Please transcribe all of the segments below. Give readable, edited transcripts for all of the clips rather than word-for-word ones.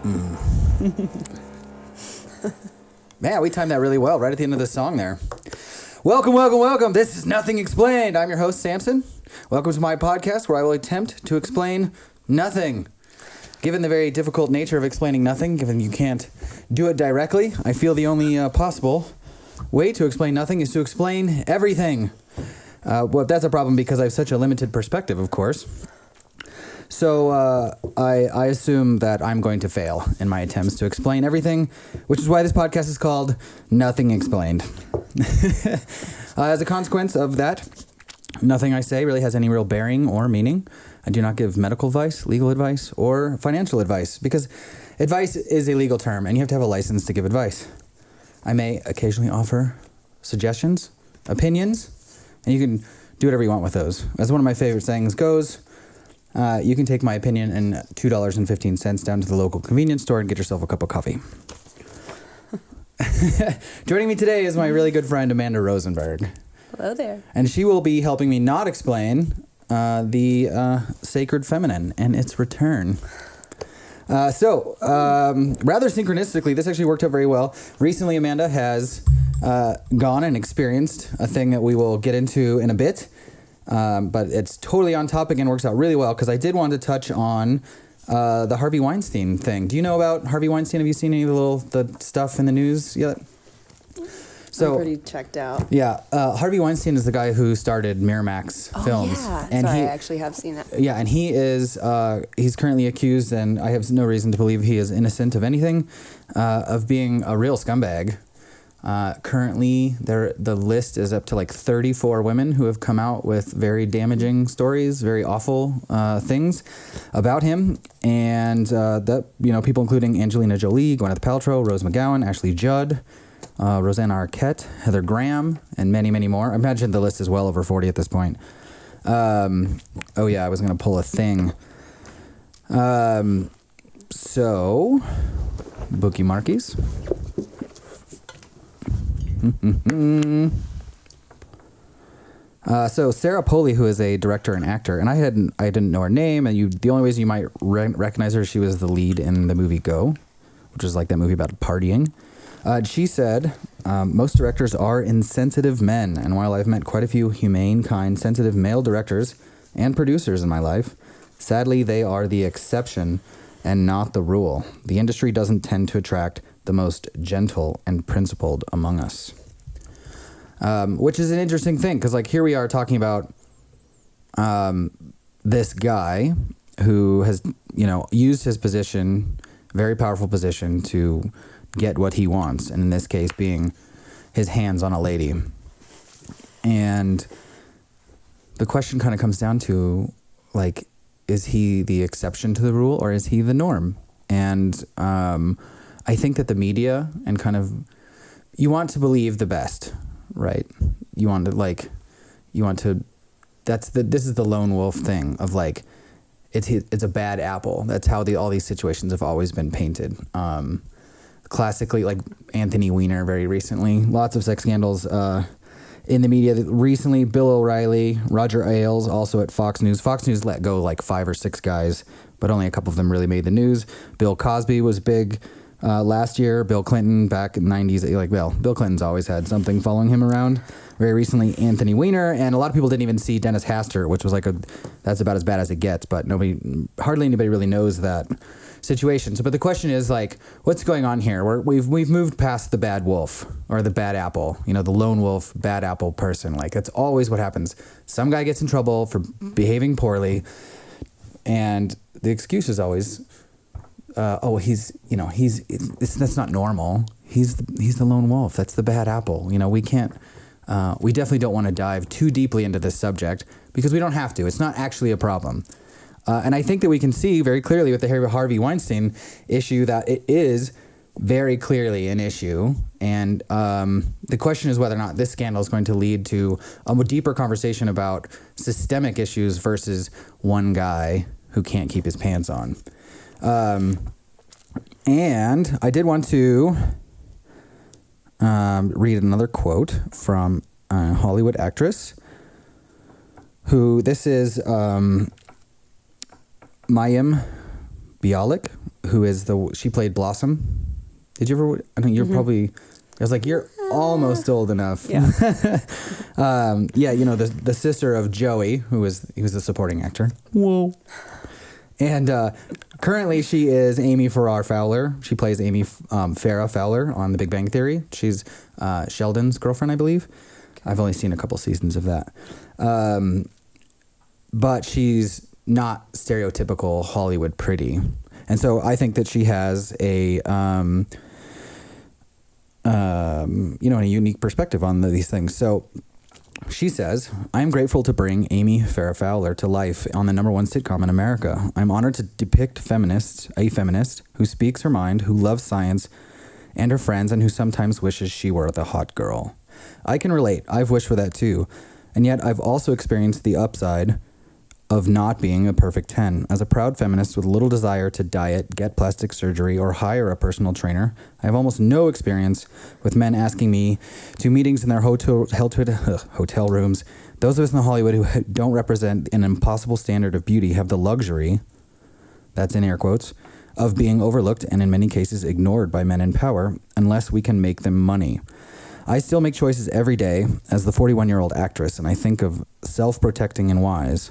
Man, we timed that really well right at the end of the song there. Welcome, welcome, welcome. This is Nothing Explained. I'm your host, Samson. Welcome to my podcast where I will attempt to explain nothing. Given the very difficult nature of explaining nothing, given you can't do it directly, I feel the only possible way to explain nothing is to explain everything. Well, that's a problem because I have such a limited perspective, of course. So I assume that I'm going to fail in my attempts to explain everything, which is why this podcast is called Nothing Explained. As a consequence of that, nothing I say really has any real bearing or meaning. I do not give medical advice, legal advice, or financial advice, because advice is a legal term, and you have to have a license to give advice. I may occasionally offer suggestions, opinions, and you can do whatever you want with those. As one of my favorite sayings goes, you can take my opinion and $2.15 down to the local convenience store and get yourself a cup of coffee. Joining me today is my really good friend, Amanda Rosenberg. Hello there. And she will be helping me not explain the sacred feminine and its return. Rather synchronistically, this actually worked out very well. Recently, Amanda has gone and experienced a thing that we will get into in a bit. But it's totally on topic and works out really well because I did want to touch on the Harvey Weinstein thing. Do you know about Harvey Weinstein? Have you seen any of the stuff in the news yet? So, I'm pretty checked out. Yeah. Harvey Weinstein is the guy who started Miramax Films. Yeah. And I actually have seen it. Yeah, and he is, he's currently accused, and I have no reason to believe he is innocent of anything, of being a real scumbag. Currently, the list is up to like 34 women who have come out with very damaging stories, very awful things about him, and people including Angelina Jolie, Gwyneth Paltrow, Rose McGowan, Ashley Judd, Rosanna Arquette, Heather Graham, and many, many more. I imagine the list is well over 40 at this point. I was going to pull a thing. So, bookie markies. So Sarah Polley, who is a director and actor, and I didn't know her name, and the only ways you might recognize her, she was the lead in the movie Go, which is like that movie about partying. She said, most directors are insensitive men, and while I've met quite a few humane, kind, sensitive male directors and producers in my life, sadly they are the exception and not the rule. The industry doesn't tend to attract the most gentle and principled among us. Which is an interesting thing, because like here we are talking about this guy who has, used his position, very powerful position, to get what he wants, and in this case being his hands on a lady. And the question kind of comes down to, like, is he the exception to the rule, or is he the norm? And I think that the media and you want to believe the best, right? This is the lone wolf thing of like, it's a bad apple. That's how all these situations have always been painted. Classically, like Anthony Weiner very recently, lots of sex scandals in the media. Recently, Bill O'Reilly, Roger Ailes, also at Fox News. Fox News let go like 5 or 6 guys, but only a couple of them really made the news. Bill Cosby was big last year. Bill Clinton back in the 90s. Bill Clinton's always had something following him around. Very recently, Anthony Weiner, and a lot of people didn't even see Dennis Hastert, which was that's about as bad as it gets, but hardly anybody really knows that situation. So, but the question is like, what's going on here? We've moved past the bad wolf or the bad apple, the lone wolf, bad apple person. Like, that's always what happens. Some guy gets in trouble for behaving poorly, and the excuse is always, that's not normal. He's the lone wolf. That's the bad apple. We definitely don't want to dive too deeply into this subject because we don't have to. It's not actually a problem. And I think that we can see very clearly with the Harvey Weinstein issue that it is very clearly an issue. And the question is whether or not this scandal is going to lead to a deeper conversation about systemic issues versus one guy who can't keep his pants on. And I did want to read another quote from a Hollywood actress who, this is Mayim Bialik. who is she played Blossom. Did you ever? I mean, you're probably. I was like, you're almost old enough. Yeah. The sister of Joey, he was the supporting actor. Whoa. And currently she is Amy Farrah Fowler. She plays Amy Farrah Fowler on The Big Bang Theory. She's Sheldon's girlfriend, I believe. I've only seen a couple seasons of that. But she's not stereotypical Hollywood pretty. And so I think that she has a unique perspective on these things. So she says, "I am grateful to bring Amy Farrah Fowler to life on the #1 sitcom in America. I'm honored to depict a feminist who speaks her mind, who loves science and her friends, and who sometimes wishes she were the hot girl. I can relate. I've wished for that too. And yet I've also experienced the upside of not being a perfect 10. As a proud feminist with little desire to diet, get plastic surgery, or hire a personal trainer, I have almost no experience with men asking me to meetings in their hotel rooms. Those of us in Hollywood who don't represent an impossible standard of beauty have the luxury, that's in air quotes, of being overlooked and in many cases ignored by men in power unless we can make them money. I still make choices every day as the 41-year-old actress, and I think of self-protecting and wise.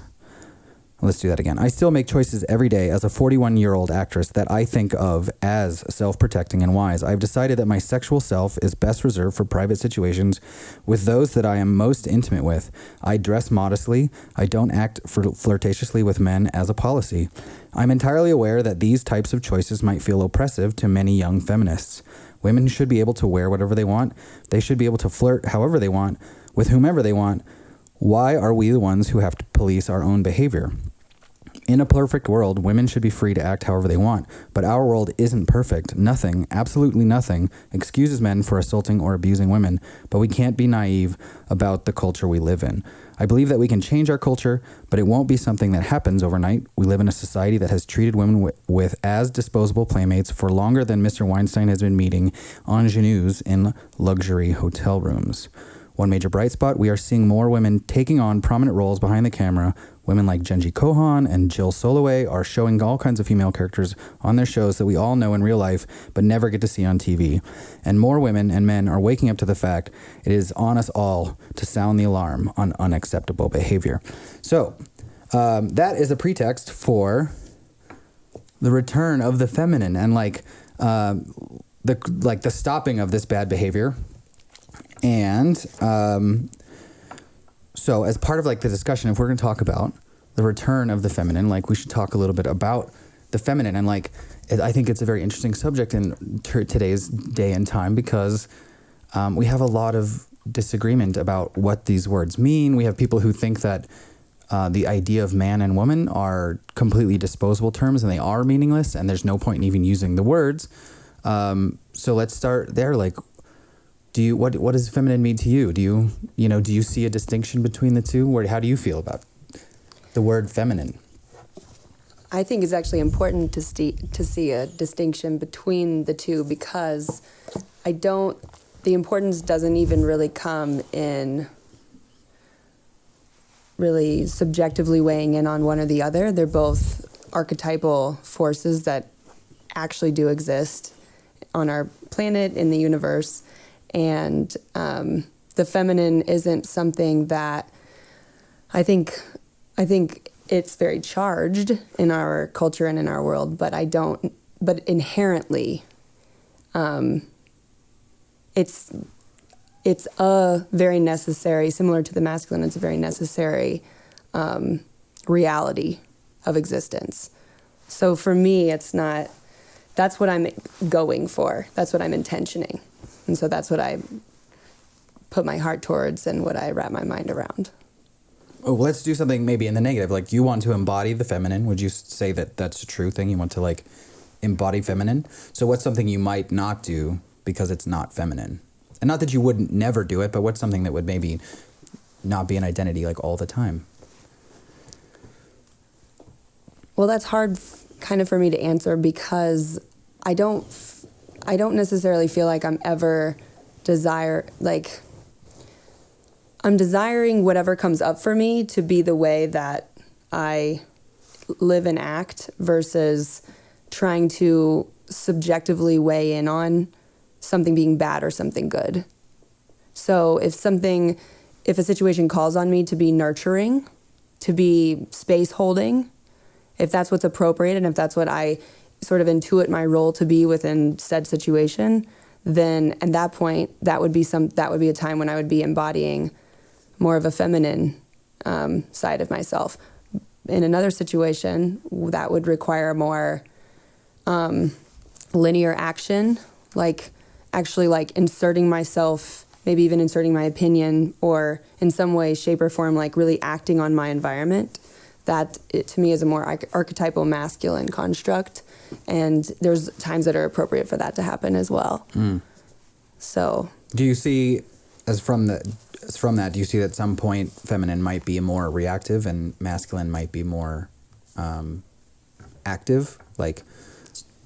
Let's do that again. I still make choices every day as a 41-year-old actress that I think of as self-protecting and wise. I've decided that my sexual self is best reserved for private situations with those that I am most intimate with. I dress modestly. I don't act flirtatiously with men as a policy. I'm entirely aware that these types of choices might feel oppressive to many young feminists. Women should be able to wear whatever they want. They should be able to flirt however they want, with whomever they want. Why are we the ones who have to police our own behavior? In a perfect world, women should be free to act however they want, but our world isn't perfect. Nothing, absolutely nothing, excuses men for assaulting or abusing women, but we can't be naive about the culture we live in. I believe that we can change our culture, but it won't be something that happens overnight. We live in a society that has treated women with as disposable playmates for longer than Mr. Weinstein has been meeting ingenues in luxury hotel rooms. One major bright spot, we are seeing more women taking on prominent roles behind the camera. Women like Genji Kohan and Jill Soloway are showing all kinds of female characters on their shows that we all know in real life but never get to see on TV. And more women and men are waking up to the fact it is on us all to sound the alarm on unacceptable behavior. So that is a pretext for the return of the feminine and the stopping of this bad behavior. And so as part of the discussion, if we're going to talk about the return of the feminine, we should talk a little bit about the feminine. And I think it's a very interesting subject in today's day and time because we have a lot of disagreement about what these words mean. We have people who think that the idea of man and woman are completely disposable terms and they are meaningless and there's no point in even using the words. So let's start there. What does feminine mean to you? Do you see a distinction between the two? How do you feel about the word feminine? I think it's actually important to see a distinction between the two because the importance doesn't even really come in really subjectively weighing in on one or the other. They're both archetypal forces that actually do exist on our planet, in the universe. And the feminine isn't something that I think it's very charged in our culture and in our world, but inherently it's a very necessary, similar to the masculine, it's a very necessary reality of existence. So for me, that's what I'm going for. That's what I'm intentioning. And so that's what I put my heart towards and what I wrap my mind around. Oh, well, let's do something maybe in the negative. You want to embody the feminine. Would you say that that's a true thing? You want to embody feminine? So what's something you might not do because it's not feminine? And not that you wouldn't never do it, but what's something that would maybe not be an identity all the time? Well, that's hard kind of for me to answer because I don't necessarily feel like I'm ever I'm desiring whatever comes up for me to be the way that I live and act versus trying to subjectively weigh in on something being bad or something good. So if a situation calls on me to be nurturing, to be space holding, if that's what's appropriate and if that's what I sort of intuit my role to be within said situation, then at that point, that would be a time when I would be embodying more of a feminine side of myself. In another situation, that would require more linear action, like actually like inserting myself, maybe even inserting my opinion, or in some way, shape, or form, like really acting on my environment. That, to me, is a more archetypal masculine construct, and there's times that are appropriate for that to happen as well. So, do you see, from that, do you see that at some point feminine might be more reactive and masculine might be more active, like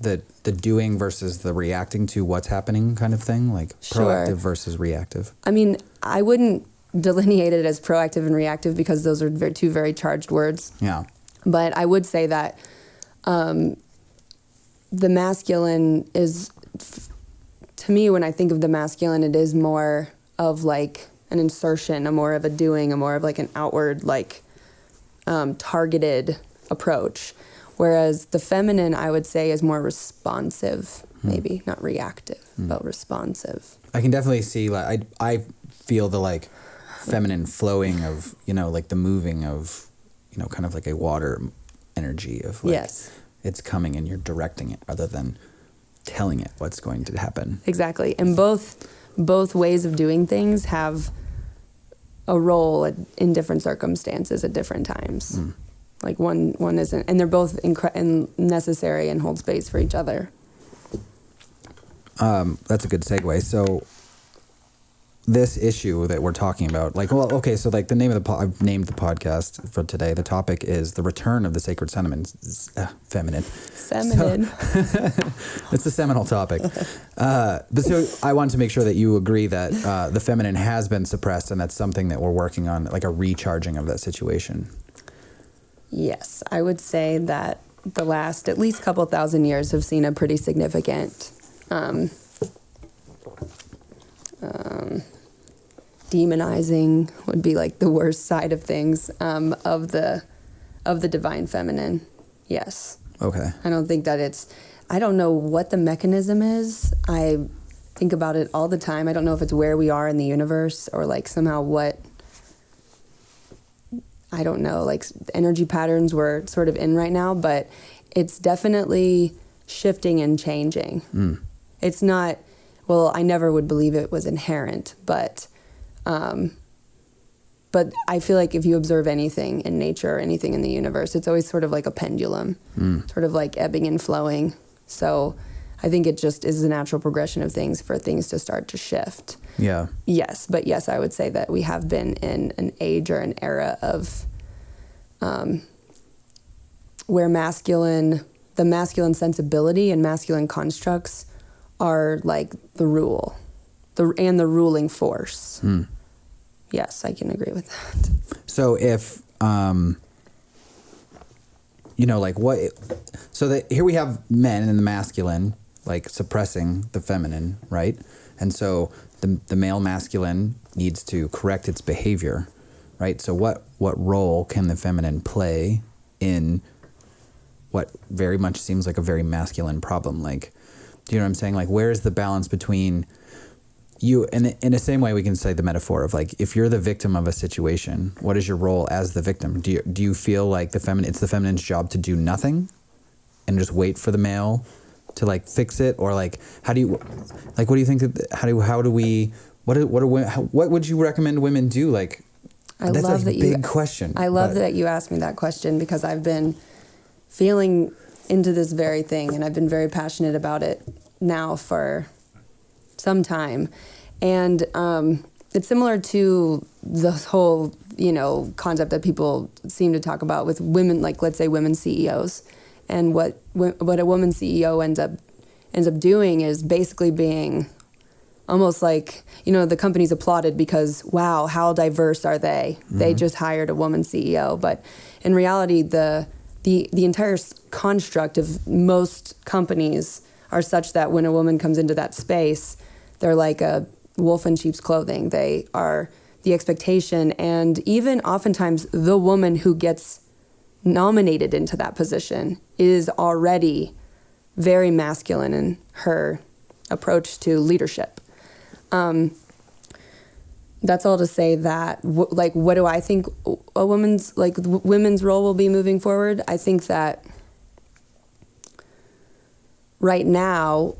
the doing versus the reacting to what's happening kind of thing, like proactive versus reactive? I mean, I wouldn't delineate it as proactive and reactive because those are two very charged words. Yeah. But I would say that the masculine is, to me, when I think of the masculine, it is more of like an insertion, a more of a doing, a more of like an outward, like targeted approach. Whereas the feminine, I would say, is more responsive, maybe not reactive, but responsive. I can definitely see, like, I feel the like feminine flowing of, like the moving of, kind of like a water energy of like, yes, it's coming and you're directing it rather than telling it what's going to happen. Exactly. And both ways of doing things have a role in different circumstances at different times. Like one isn't, and they're both necessary and hold space for each other. That's a good segue. So this issue that we're talking about, like, well, okay, so like the name of I've named the podcast for today. The topic is the return of the sacred feminine. Feminine. So, it's a seminal topic. But so I wanted to make sure that you agree that the feminine has been suppressed, and that's something that we're working on, like a recharging of that situation. Yes, I would say that the last at least couple thousand years have seen a pretty significant demonizing would be like the worst side of things of the divine feminine. Yes. Okay. I don't think that I don't know what the mechanism is. I think about it all the time. I don't know if it's where we are in the universe or like somehow I don't know, like energy patterns we're sort of in right now, but it's definitely shifting and changing. It's not, well, I never would believe it was inherent, but I feel like if you observe anything in nature or anything in the universe, it's always sort of like a pendulum, sort of like ebbing and flowing. So I think it just is a natural progression of things for things to start to shift. Yeah. Yes, but yes, I would say that we have been in an age or an era of where the masculine sensibility and masculine constructs are like the rule, and the ruling force. Yes, I can agree with that. So if, like what, so that here we have men and the masculine, like suppressing the feminine, right? And so the male masculine needs to correct its behavior, right? So what role can the feminine play in what very much seems like a very masculine problem? Like, do you know what I'm saying? Like, where is the balance between you, and in the same way we can say the metaphor of like, if you're the victim of a situation, what is your role as the victim? Do you feel like it's the feminine's job to do nothing and just wait for the male to like fix it? Or like, what do you think what would you recommend women do? Like, that's a big question. I love that you asked me that question, because I've been feeling into this very thing, and I've been very passionate about it now for some time. And it's similar to the whole, concept that people seem to talk about with women, like let's say women CEOs. And what a woman CEO ends up doing is basically being almost like, the company's applauded because, wow, how diverse are they? They just hired a woman CEO. But in reality, the the entire construct of most companies are such that when a woman comes into that space, they're like a wolf in sheep's clothing. They are the expectation, and even oftentimes the woman who gets nominated into that position is already very masculine in her approach to leadership. That's all to say that, what do I think a women's role will be moving forward? I think that right now,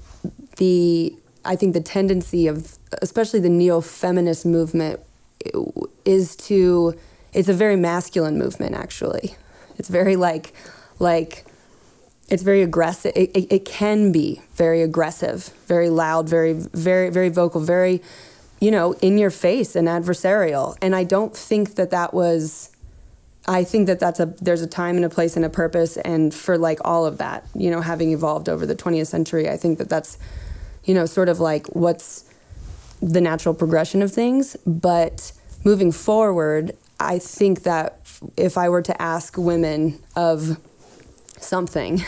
the tendency of, especially the neo-feminist movement, it's a very masculine movement, actually. It's very it's very aggressive. It can be very aggressive, very loud, very, very, very vocal, very, in your face and adversarial. And I don't think I think that there's a time and a place and a purpose, and for all of that, having evolved over the 20th century, I think that's, sort of what's the natural progression of things. But moving forward, I think that if I were to ask women of something,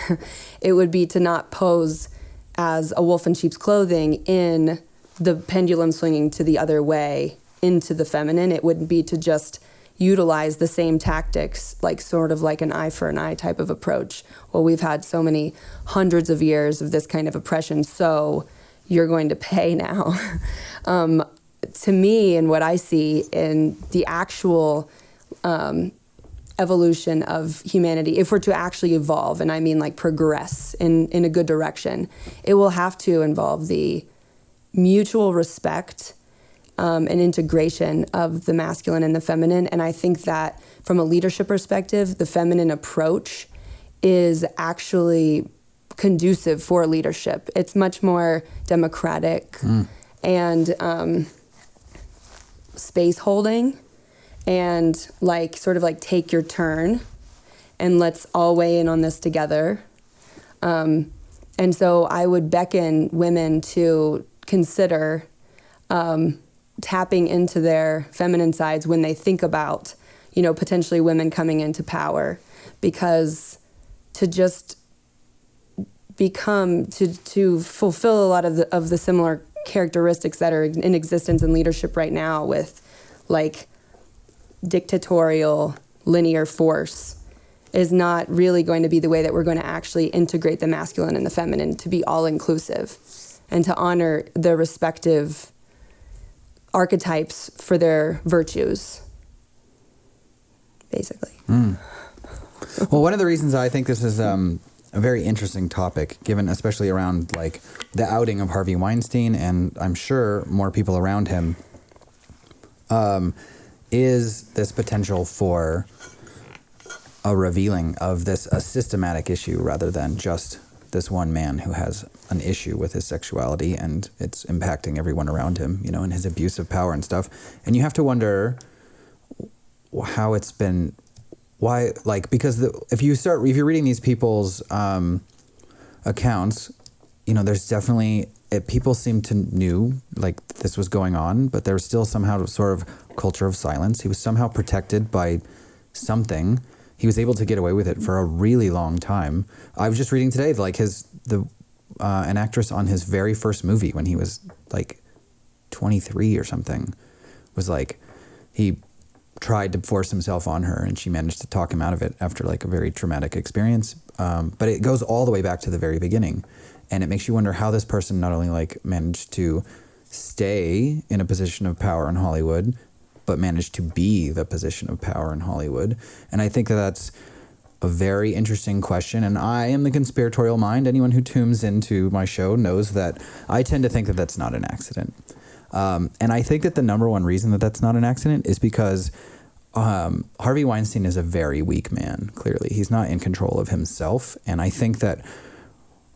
it would be to not pose as a wolf in sheep's clothing in the pendulum swinging to the other way into the feminine. It would be to just utilize the same tactics, sort of like an eye for an eye type of approach. Well, we've had so many hundreds of years of this kind of oppression, so you're going to pay now. To me, and what I see in the actual evolution of humanity, if we're to actually evolve, and I mean progress in a good direction, it will have to involve the mutual respect and integration of the masculine and the feminine. And I think that from a leadership perspective, the feminine approach is actually conducive for leadership. It's much more democratic and space holding, and sort of take your turn and let's all weigh in on this together. And so I would beckon women to consider tapping into their feminine sides when they think about, potentially women coming into power, because to just to fulfill a lot of the similar characteristics that are in existence in leadership right now, with dictatorial linear force, is not really going to be the way that we're going to actually integrate the masculine and the feminine to be all inclusive and to honor their respective archetypes for their virtues, basically. Well, one of the reasons I think this is a very interesting topic, given especially around the outing of Harvey Weinstein, and I'm sure more people around him, is this potential for a revealing of a systematic issue rather than just this one man who has an issue with his sexuality and it's impacting everyone around him, and his abuse of power and stuff. And you have to wonder how it's been, why, because if you're reading these people's accounts, there's definitely, people seem to knew this was going on, but there's still somehow sort of culture of silence. He was somehow protected by something. He was able to get away with it for a really long time. I was just reading today, an actress on his very first movie when he was 23 or something, was he tried to force himself on her, and she managed to talk him out of it after a very traumatic experience. But it goes all the way back to the very beginning, and it makes you wonder how this person not only managed to stay in a position of power in Hollywood, but managed to be the position of power in Hollywood. And I think that's a very interesting question. And I am the conspiratorial mind. Anyone who tunes into my show knows that I tend to think that that's not an accident. And I think that the number one reason that that's not an accident is because Harvey Weinstein is a very weak man, clearly. He's not in control of himself. And I think that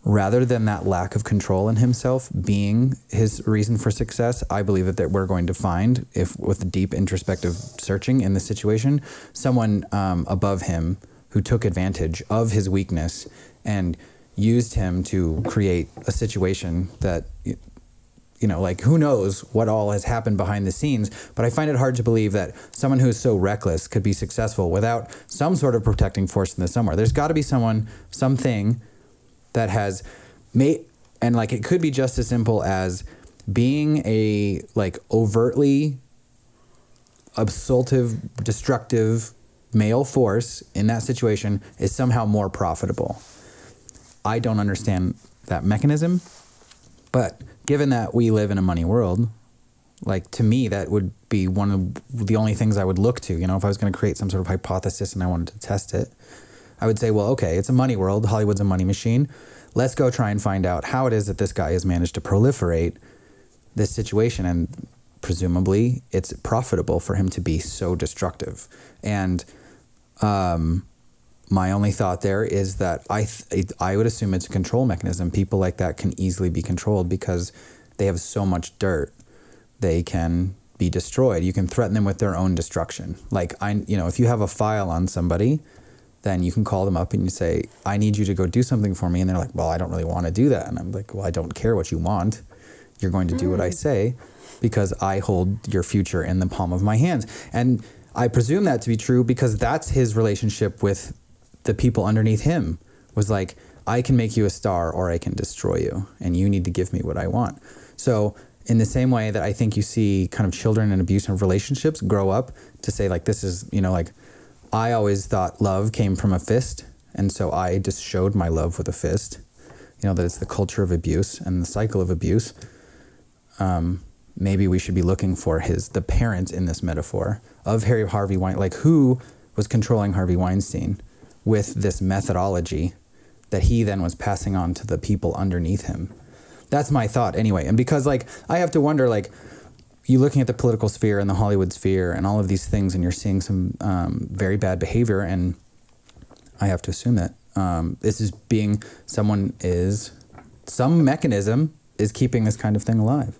rather than that lack of control in himself being his reason for success, I believe that we're going to find, if with deep introspective searching in the situation, someone above him who took advantage of his weakness and used him to create a situation that like who knows what all has happened behind the scenes, but I find it hard to believe that someone who's so reckless could be successful without some sort of protecting force in this somewhere. There's got to be something that has made, and like it could be just as simple as being a like overtly assaultive, destructive male force in that situation is somehow more profitable. I don't understand that mechanism, but given that we live in a money world, like to me, that would be one of the only things I would look to. If I was going to create some sort of hypothesis and I wanted to test it, I would say, well, okay, it's a money world. Hollywood's a money machine. Let's go try and find out how it is that this guy has managed to proliferate this situation. And presumably it's profitable for him to be so destructive. And my only thought there is that I would assume it's a control mechanism. People like that can easily be controlled because they have so much dirt. They can be destroyed. You can threaten them with their own destruction. Like, if you have a file on somebody, then you can call them up and you say, I need you to go do something for me. And they're like, well, I don't really want to do that. And I'm like, well, I don't care what you want. You're going to do what I say because I hold your future in the palm of my hands. And I presume that to be true because that's his relationship with the people underneath him, was like, I can make you a star or I can destroy you, and you need to give me what I want. So in the same way that I think you see kind of children in abusive relationships grow up to say like, this is, like, I always thought love came from a fist, and so I just showed my love with a fist, that it's the culture of abuse and the cycle of abuse. Maybe we should be looking for the parents in this metaphor of Harvey Weinstein, like who was controlling Harvey Weinstein with this methodology that he then was passing on to the people underneath him. That's my thought anyway. And because like, I have to wonder, like, you looking at the political sphere and the Hollywood sphere and all of these things, and you're seeing some very bad behavior. And I have to assume that this is some mechanism is keeping this kind of thing alive.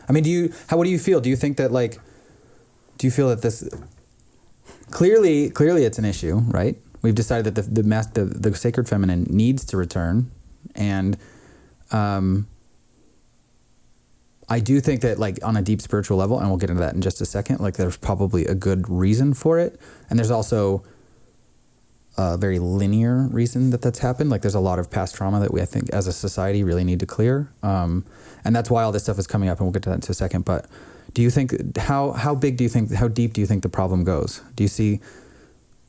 I mean, what do you feel? Do you think that do you feel that this, clearly it's an issue, right? We've decided that the sacred feminine needs to return. And I do think that like on a deep spiritual level, and we'll get into that in just a second, like there's probably a good reason for it. And there's also a very linear reason that's happened. Like there's a lot of past trauma that we, I think as a society, really need to clear. And that's why all this stuff is coming up, and we'll get to that in a second. But do you think, how deep do you think the problem goes? Do you see,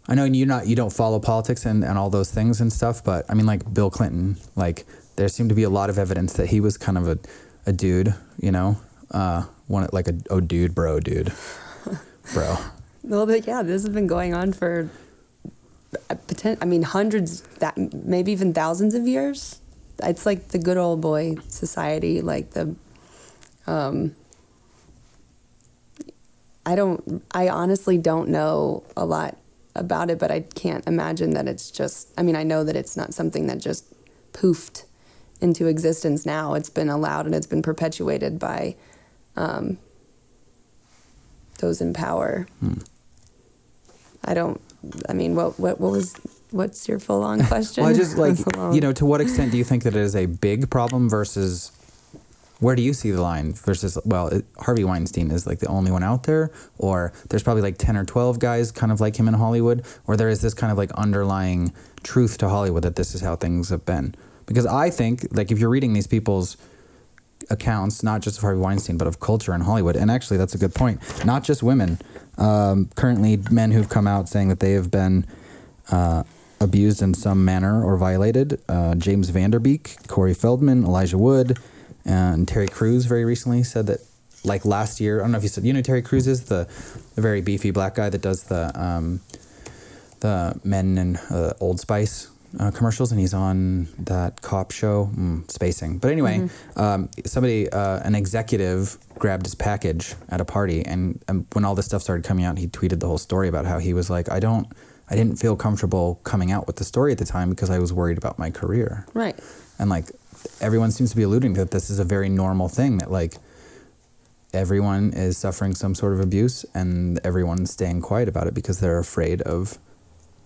I know you don't follow politics and all those things and stuff, but I mean like Bill Clinton, like there seemed to be a lot of evidence that he was kind of a dude, bro. Well, but yeah, this has been going on for, hundreds, maybe even thousands of years. It's like the good old boy society, like I honestly don't know a lot about it, but I can't imagine that it's just, I know that it's not something that just poofed into existence now. It's been allowed and it's been perpetuated by those in power. What's your full-on question? Well, I just like, to what extent do you think that it is a big problem versus where do you see the line versus, Harvey Weinstein is like the only one out there, or there's probably like 10 or 12 guys kind of like him in Hollywood, or there is this kind of like underlying truth to Hollywood that this is how things have been. Because I think like if you're reading these people's accounts, not just of Harvey Weinstein, but of culture in Hollywood, and actually that's a good point, not just women, currently men who've come out saying that they have been abused in some manner or violated, James Vanderbeek, Corey Feldman, Elijah Wood, and Terry Crews very recently said that, like last year, I don't know if you said, who Terry Crews is, the very beefy black guy that does the men and Old Spice commercials, and he's on that cop show, spacing. But anyway, somebody, an executive grabbed his package at a party, and when all this stuff started coming out, he tweeted the whole story about how he was like, I didn't feel comfortable coming out with the story at the time because I was worried about my career. Right. And like everyone seems to be alluding to that this is a very normal thing, that like everyone is suffering some sort of abuse and everyone's staying quiet about it because they're afraid of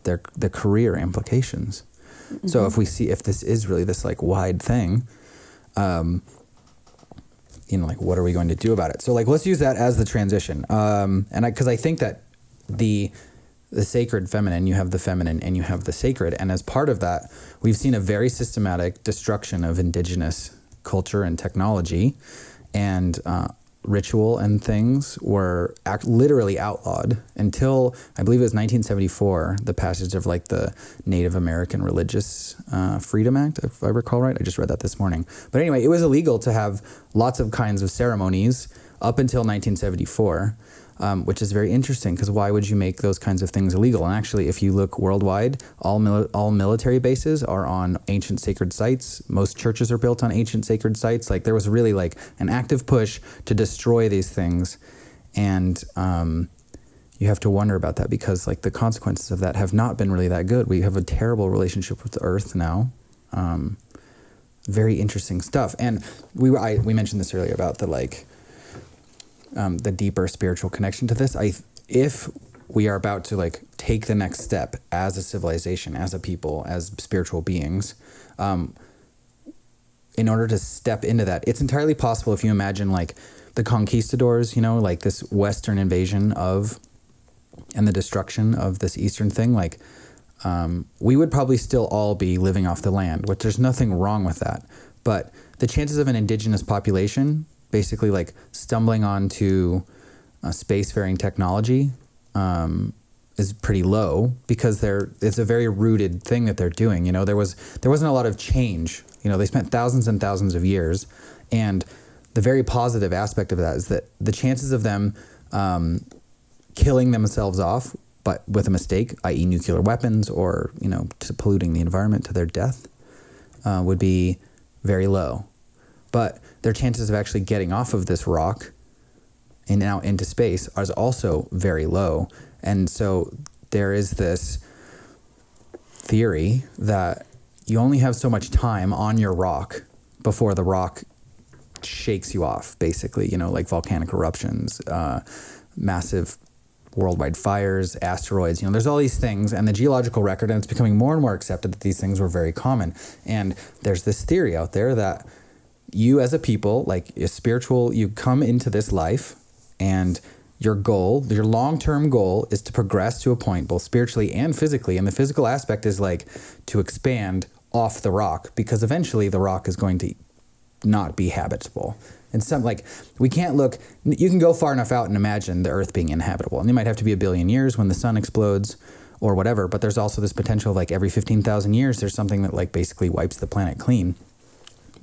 the career implications. Mm-hmm. So if this is really this like wide thing, like, what are we going to do about it? So like, let's use that as the transition. Because I think that the sacred feminine, you have the feminine and you have the sacred. And as part of that, we've seen a very systematic destruction of indigenous culture and technology, and ritual and things were literally outlawed until I believe it was 1974, the passage of like the Native American Religious Freedom Act, if I recall right. I just read that this morning. But anyway, it was illegal to have lots of kinds of ceremonies up until 1974, which is very interesting because why would you make those kinds of things illegal? And actually, if you look worldwide, all military bases are on ancient sacred sites. Most churches are built on ancient sacred sites. Like there was really like an active push to destroy these things. And you have to wonder about that because like the consequences of that have not been really that good. We have a terrible relationship with the earth now. Very interesting stuff. And we mentioned this earlier about the like, the deeper spiritual connection to this. If we are about to like take the next step as a civilization, as a people, as spiritual beings, in order to step into that, it's entirely possible if you imagine like the conquistadors, like this Western invasion of and the destruction of this Eastern thing, like we would probably still all be living off the land, which there's nothing wrong with that. But the chances of an indigenous population basically like stumbling onto spacefaring technology is pretty low because it's a very rooted thing that they're doing. There wasn't a lot of change. They spent thousands and thousands of years, and the very positive aspect of that is that the chances of them killing themselves off, but with a mistake, i.e. nuclear weapons or polluting the environment to their death, would be very low. But their chances of actually getting off of this rock and now into space are also very low. And so there is this theory that you only have so much time on your rock before the rock shakes you off, basically, like volcanic eruptions, massive worldwide fires, asteroids, there's all these things, and the geological record, and it's becoming more and more accepted that these things were very common. And there's this theory out there that you as a people, like a spiritual, you come into this life and your long-term goal is to progress to a point both spiritually and physically. And the physical aspect is like to expand off the rock because eventually the rock is going to not be habitable. And we can't look, you can go far enough out and imagine the earth being inhabitable. And it might have to be 1 billion years when the sun explodes or whatever, but there's also this potential of like every 15,000 years, there's something that like basically wipes the planet clean.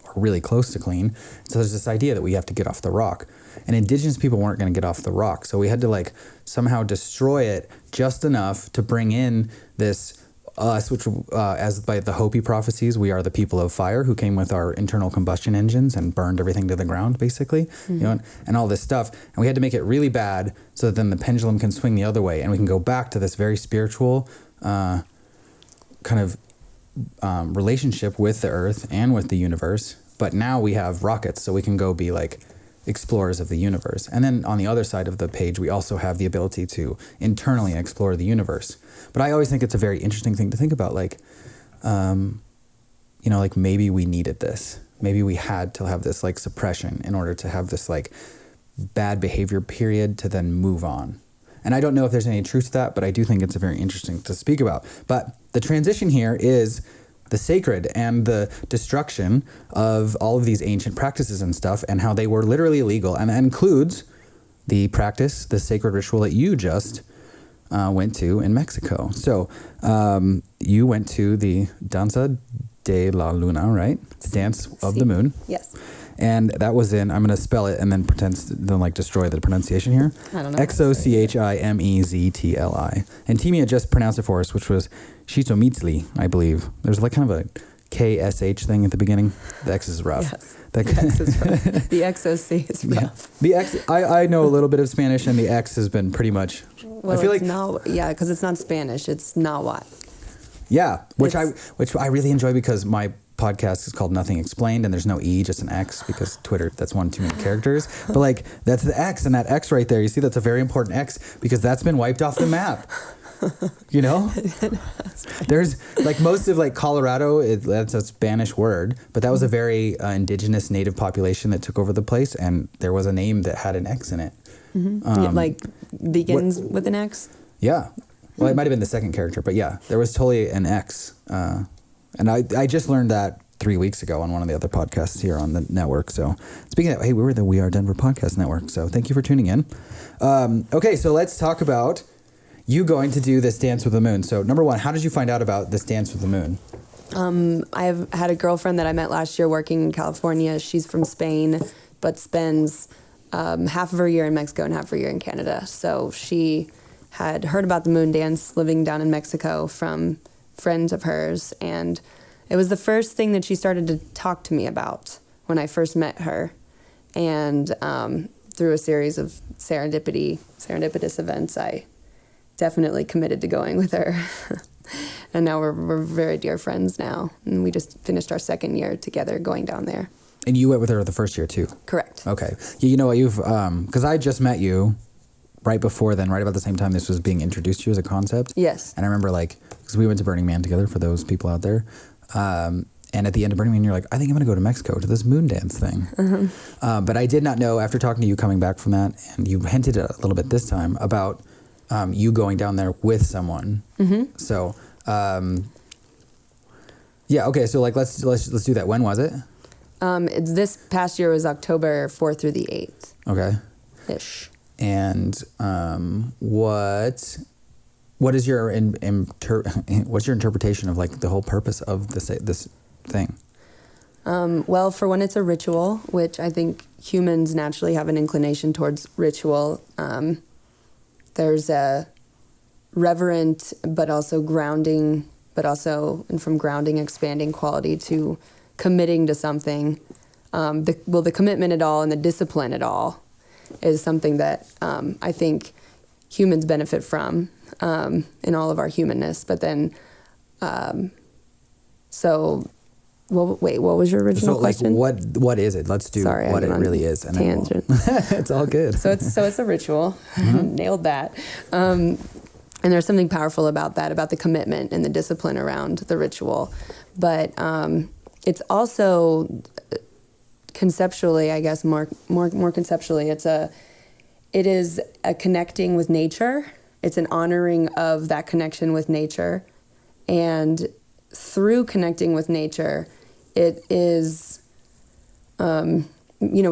Or really close to clean. So there's this idea that we have to get off the rock. And indigenous people weren't going to get off the rock. So we had to like somehow destroy it just enough to bring in this us, which as by the Hopi prophecies, we are the people of fire who came with our internal combustion engines and burned everything to the ground, basically, and all this stuff. And we had to make it really bad so that then the pendulum can swing the other way. And we can go back to this very spiritual kind of relationship with the earth and with the universe, but now we have rockets, so we can go be like explorers of the universe. And then on the other side of the page, we also have the ability to internally explore the universe. But I always think it's a very interesting thing to think about, like, like maybe we needed this. Maybe we had to have this like suppression in order to have this like bad behavior period to then move on. And I don't know if there's any truth to that, but I do think it's a very interesting to speak about. But the transition here is the sacred and the destruction of all of these ancient practices and stuff and how they were literally illegal. And that includes the practice, the sacred ritual that you just went to in Mexico. So you went to the Danza de la Luna, right? The dance of the moon. Yes. And that was in, I'm going to spell it and then destroy the pronunciation here. I don't know. Xochimeztli. And Timia just pronounced it for us, which was Xitomiztli, I believe. There's like kind of a KSH thing at the beginning. The X is rough. Yes. The X is rough. The XOC is rough. The X, I know a little bit of Spanish, and the X has been pretty much, well, I feel like. Because it's not Spanish. It's Nahuatl. Yeah, which I really enjoy because my podcast is called Nothing Explained, and there's no E, just an X, because Twitter, that's one too many characters. But like, that's the X, and that X right there, you see, that's a very important X because that's been wiped off the map. You know, there's like most of like Colorado, that's a Spanish word, but that was a very indigenous native population that took over the place, and there was a name that had an X in it. It like begins with an X. Yeah. Well, it might have been the second character, but yeah, there was totally an X. And I just learned that 3 weeks ago on one of the other podcasts here on the network. So speaking of that, hey, we were the We Are Denver podcast network. So thank you for tuning in. Okay, so let's talk about you going to do this Dance with the Moon. So number one, how did you find out about this Dance with the Moon? I've had a girlfriend that I met last year working in California. She's from Spain, but spends half of her year in Mexico and half of her year in Canada. So she had heard about the moon dance living down in Mexico from friends of hers, and it was the first thing that she started to talk to me about when I first met her. And through a series of serendipitous events, I definitely committed to going with her. And now we're very dear friends now. And we just finished our second year together going down there. And you went with her the first year too? Correct. Okay. You know what, you've, because I just met you right before then, right about the same time this was being introduced to you as a concept. Yes. And I remember like, because we went to Burning Man together for those people out there. And at the end of Burning Man, you're like, I think I'm going to go to Mexico to this moon dance thing. But I did not know, after talking to you coming back from that, and you hinted a little bit this time about you going down there with someone. So, yeah, okay. So like, let's do that. When was it? This past year was October 4th through the 8th. Okay. Ish. And what is your what's your interpretation of like the whole purpose of this thing? Well, for one, it's a ritual, which I think humans naturally have an inclination towards ritual. There's a reverent, but also grounding, and from grounding, expanding quality to committing to something. The commitment at all and the discipline at all is something that I think humans benefit from in all of our humanness. But then, wait, what was your original question? What is it? Let's do what it really is. And tangent. It's all good. So it's a ritual. Nailed that. And there's something powerful about that, about the commitment and the discipline around the ritual. But it's also conceptually, I guess, more conceptually, it is a connecting with nature. It's an honoring of that connection with nature. And through connecting with nature, it is, we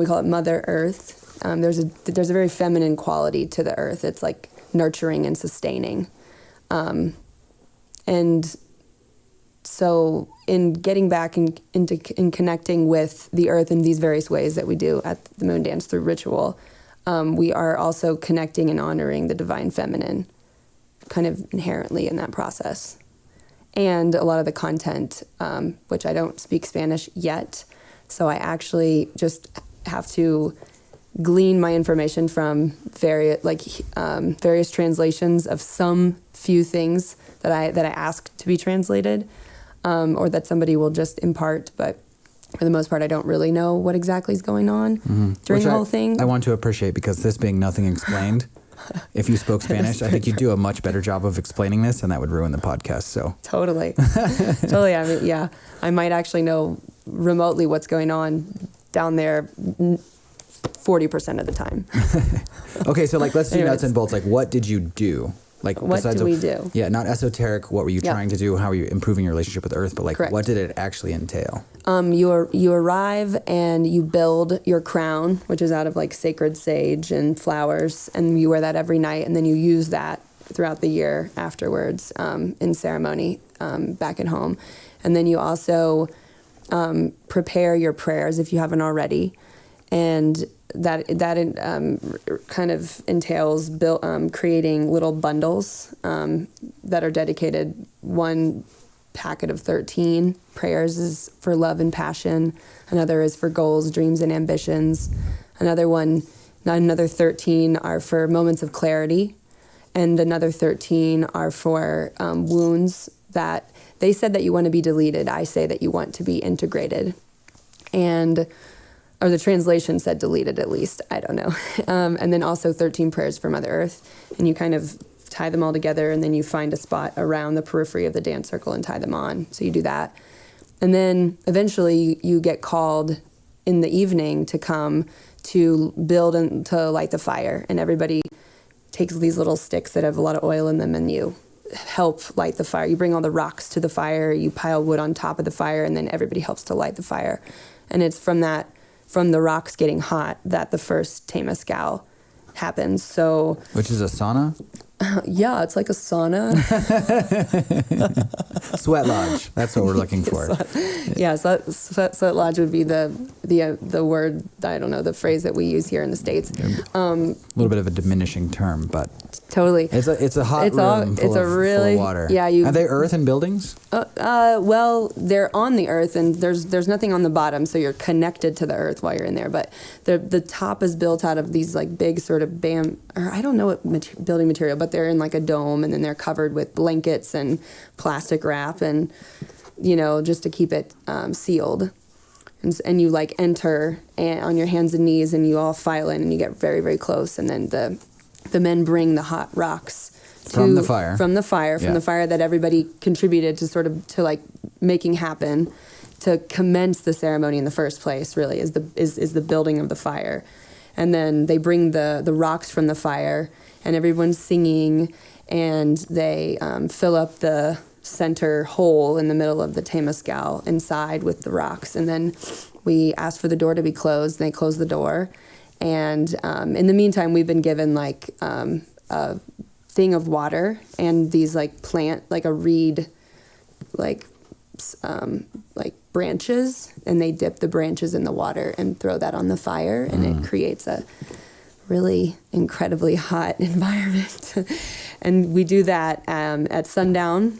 call it Mother Earth. There's a very feminine quality to the earth. It's like nurturing and sustaining. And so in getting back in connecting with the earth in these various ways that we do at the moon dance through ritual, we are also connecting and honoring the divine feminine kind of inherently in that process. And a lot of the content, which I don't speak Spanish yet, so I actually just have to glean my information from various translations of some few things that I ask to be translated, or that somebody will just impart. But for the most part, I don't really know what exactly is going on during the whole thing. I want to appreciate, because this being Nothing Explained, if you spoke Spanish, I think you'd do a much better job of explaining this, and that would ruin the podcast. So totally. I mean, yeah, I might actually know remotely what's going on down there 40% of the time. Okay, so like, let's do nuts and bolts. Like, what did you do? Like, what did we do? Yeah, not esoteric. What were you trying to do? How are you improving your relationship with Earth? But like, Correct. What did it actually entail? You arrive and you build your crown, which is out of like sacred sage and flowers, and you wear that every night, and then you use that throughout the year afterwards in ceremony back at home. And then you also prepare your prayers if you haven't already, and that kind of entails creating little bundles that are dedicated. One packet of 13 prayers is for love and passion. Another is for goals, dreams, and ambitions. Another 13 are for moments of clarity. And another 13 are for wounds that they said that you want to be deleted. I say that you want to be integrated. Or the translation said deleted, at least. I don't know. And then also 13 prayers for Mother Earth. And you kind of tie them all together, and then you find a spot around the periphery of the dance circle and tie them on. So you do that. And then eventually you get called in the evening to come to build and to light the fire. And everybody takes these little sticks that have a lot of oil in them, and you help light the fire. You bring all the rocks to the fire, you pile wood on top of the fire, and then everybody helps to light the fire. And it's from the rocks getting hot that the first Temescal happens. So, which is a sauna? Yeah, it's like a sauna. Sweat lodge. That's what we're looking for. Yeah, sweat lodge would be the word, I don't know, the phrase that we use here in the States. A little bit of a diminishing term, but totally. It's a hot room full of water. Yeah, are they earth and buildings? Well, they're on the earth, and there's nothing on the bottom, so you're connected to the earth while you're in there. But the top is built out of these like big sort of I don't know what building material, but they're in like a dome, and then they're covered with blankets and plastic wrap, and just to keep it sealed. And you like enter on your hands and knees, and you all file in, and you get very, very close, and then the men bring the hot rocks from the fire that everybody contributed to like making happen to commence the ceremony in the first place. Really, is the building of the fire, and then they bring the rocks from the fire, and everyone's singing, and they fill up the center hole in the middle of the Temescal inside with the rocks, and then we ask for the door to be closed, and they close the door. And in the meantime, we've been given like a thing of water and these like like a reed, like branches, and they dip the branches in the water and throw that on the fire, and it creates a really incredibly hot environment. And we do that at sundown,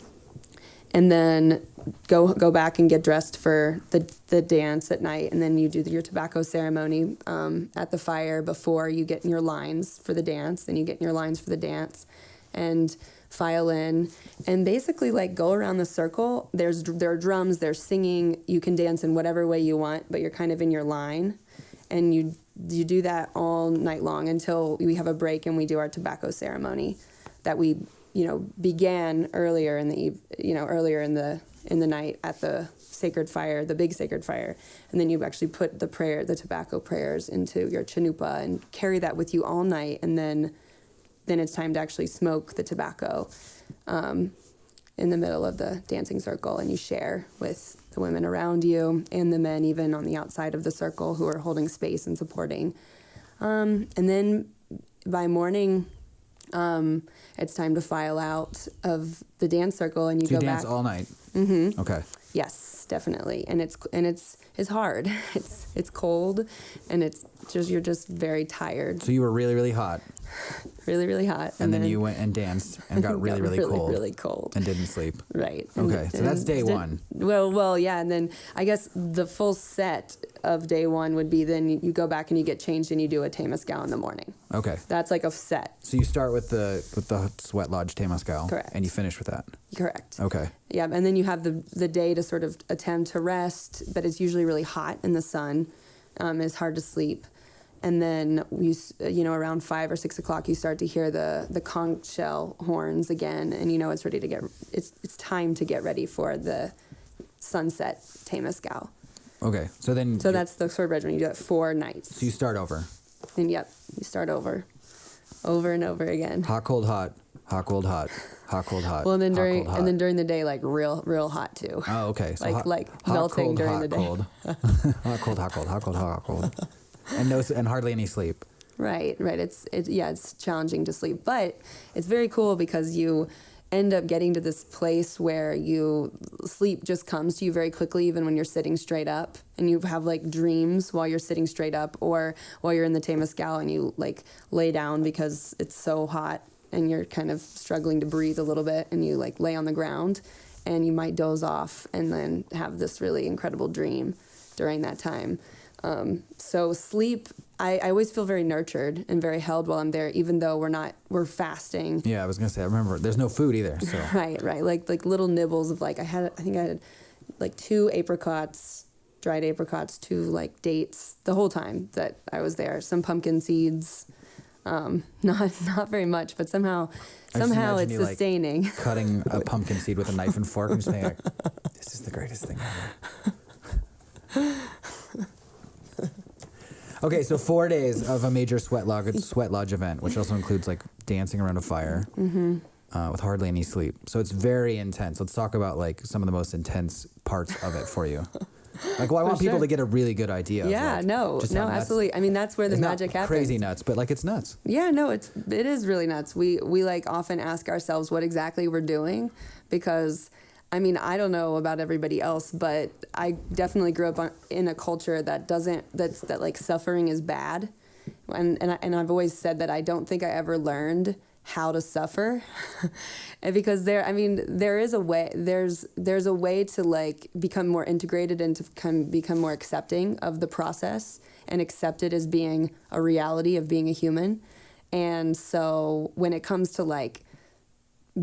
and then go back and get dressed for the dance at night, and then you do your tobacco ceremony at the fire before you get in your lines for the dance. Then you get in your lines for the dance and file in, and basically like go around the circle. There are drums, there's singing. You can dance in whatever way you want, but you're kind of in your line, and you do that all night long until we have a break and we do our tobacco ceremony that we began earlier in the night at the sacred fire, the big sacred fire. And then you actually put the tobacco prayers into your chanupa and carry that with you all night. And then it's time to actually smoke the tobacco in the middle of the dancing circle. And you share with the women around you and the men even on the outside of the circle who are holding space and supporting. And then by morning, it's time to file out of the dance circle, and you go back. You dance all night. Mm-hmm. Okay. Yes, definitely, and it's hard. It's cold, and you're just very tired. So you were really, really hot. Really, really hot. And then you went and danced and got really, really cold. Really cold. And didn't sleep. Right. Okay, so that's day one. Well, yeah, and then I guess the full set of day one would be then you go back and you get changed and you do a Temescal in the morning. Okay. That's like a set. So you start with the Sweat Lodge Temescal. Correct. And you finish with that. Correct. Okay. Yeah, and then you have the day to sort of attempt to rest, but it's usually really hot in the sun. It's hard to sleep. And then around 5 or 6 o'clock, you start to hear the conch shell horns again, and it's ready to it's time to get ready for the sunset Temescal. Okay, so that's the sort of regimen. You do it 4 nights. So you start over. And you start over and over again. Hot, cold, hot. Hot, cold, hot. Hot, cold, hot. Well, and then hot, during the day, like real hot too. Oh, okay. So hot, melting cold, during hot, the day. Cold. Hot, cold, hot, cold, hot, cold, hot, cold. And hardly any sleep. Right. It's challenging to sleep, but it's very cool because you end up getting to this place where sleep just comes to you very quickly, even when you're sitting straight up, and you have like dreams while you're sitting straight up, or while you're in the Temescal and you like lay down because it's so hot and you're kind of struggling to breathe a little bit, and you like lay on the ground and you might doze off and then have this really incredible dream during that time. So sleep, I always feel very nurtured and very held while I'm there, even though we're fasting. Yeah, I was going to say, I remember there's no food either. So. Right. Like little nibbles of like, I think I had like 2 apricots, dried apricots, 2 like dates the whole time that I was there, some pumpkin seeds, Not very much, but somehow it's you, sustaining. Like, cutting a pumpkin seed with a knife and fork and just being like, this is the greatest thing ever. Okay, so 4 days of a major sweat lodge event, which also includes like dancing around a fire with hardly any sleep. So it's very intense. Let's talk about like some of the most intense parts of it for you. Like, well, I want people to get a really good idea. Yeah, of, like, no, absolutely. I mean, that's where the magic happens. Crazy nuts, but like it's nuts. Yeah, no, it is really nuts. We like often ask ourselves what exactly we're doing, because I mean, I don't know about everybody else, but I definitely grew up in a culture that like suffering is bad, and I've always said that I don't think I ever learned how to suffer, and because there is a way. There's a way to like become more integrated and to become more accepting of the process and accept it as being a reality of being a human. And so when it comes to like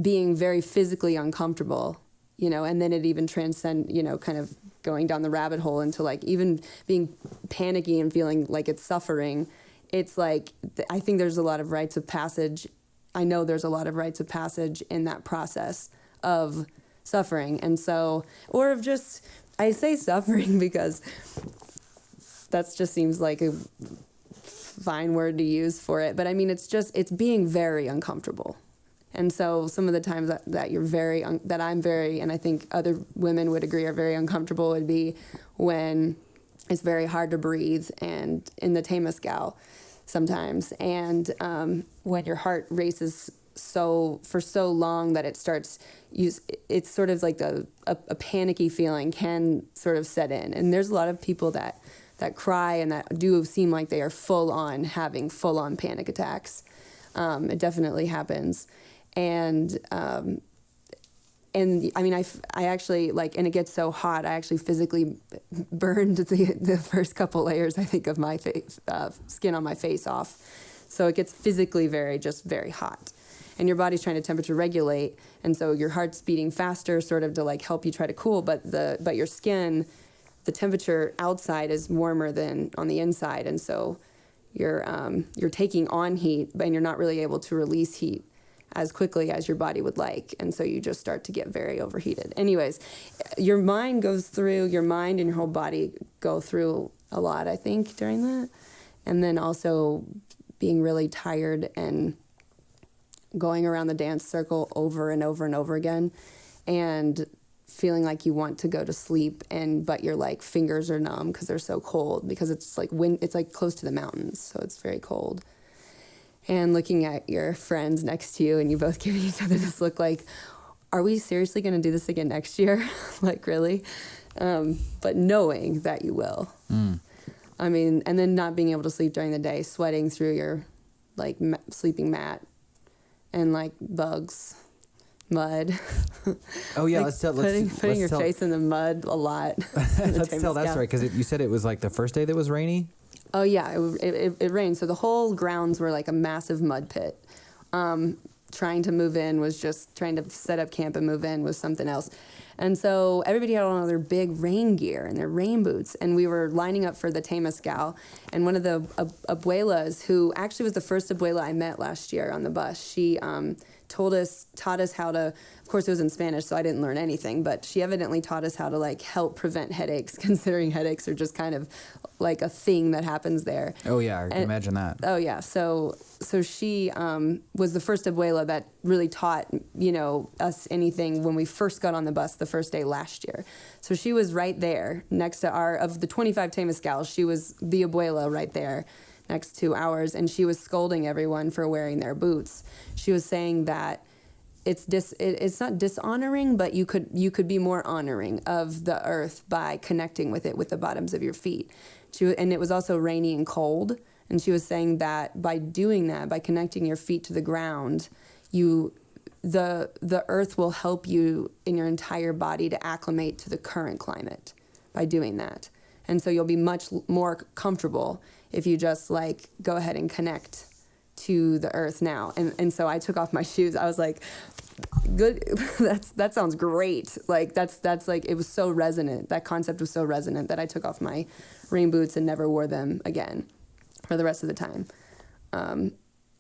being very physically uncomfortable, you know, and then it even transcend, you know, kind of going down the rabbit hole into like even being panicky and feeling like it's suffering. It's like, I think there's a lot of rites of passage. I know there's a lot of rites of passage in that process of suffering. And so, or of just, I say suffering because that just seems like a fine word to use for it. But I mean, it's being very uncomfortable. And so some of the times that you're that I'm very, and I think other women would agree are very uncomfortable, would be when it's very hard to breathe and in the Temescal sometimes. And when your heart races for so long that it starts, it's sort of like a panicky feeling can sort of set in. And there's a lot of people that cry and that do seem like they are having full on panic attacks. It definitely happens. And I mean, I actually like, and it gets so hot, I actually physically burned the first couple layers, I think, of my face, skin on my face off. So it gets physically very hot. And your body's trying to temperature regulate. And so your heart's beating faster sort of to like help you try to cool. But your skin, the temperature outside is warmer than on the inside. And so you're taking on heat, and you're not really able to release heat as quickly as your body would like. And so you just start to get very overheated. Anyways, your mind and your whole body go through a lot, I think, during that. And then also being really tired and going around the dance circle over and over and over again and feeling like you want to go to sleep, but your like fingers are numb because they're so cold, because it's like it's like close to the mountains, so it's very cold. And looking at your friends next to you, and you both giving each other this look like, are we seriously going to do this again next year? Like, really? But knowing that you will. I mean, and then not being able to sleep during the day, sweating through your like sleeping mat, and like bugs, mud. Oh yeah, like putting your face in the mud a lot. Let's tell that story, because you said it was like the first day that was rainy. Oh yeah, it rained. So the whole grounds were like a massive mud pit. Trying to move in was just trying to set up camp and move in was something else. And so everybody had on their big rain gear and their rain boots. And we were lining up for the Temescal. And one of the abuelas, who actually was the first abuela I met last year on the bus, she taught us how to, of course it was in Spanish, so I didn't learn anything, but she evidently taught us how to like help prevent headaches, considering headaches are just kind of like a thing that happens there. Oh yeah, I can imagine that. Oh yeah, so she was the first abuela that really taught, you know, us anything when we first got on the bus the first day last year. So she was right there next to of the 25 Temescals, she was the abuela right there next to ours, and she was scolding everyone for wearing their boots. She was saying that it's not dishonoring, but you could be more honoring of the earth by connecting with it with the bottoms of your feet. And it was also rainy and cold, and she was saying that by doing that, by connecting your feet to the ground, the earth will help you in your entire body to acclimate to the current climate by doing that. And so you'll be much more comfortable if you just like go ahead and connect to the earth now. And so I took off my shoes. I was like, good, that sounds great. Like that's like, it was so resonant. That concept was so resonant that I took off my rain boots and never wore them again for the rest of the time.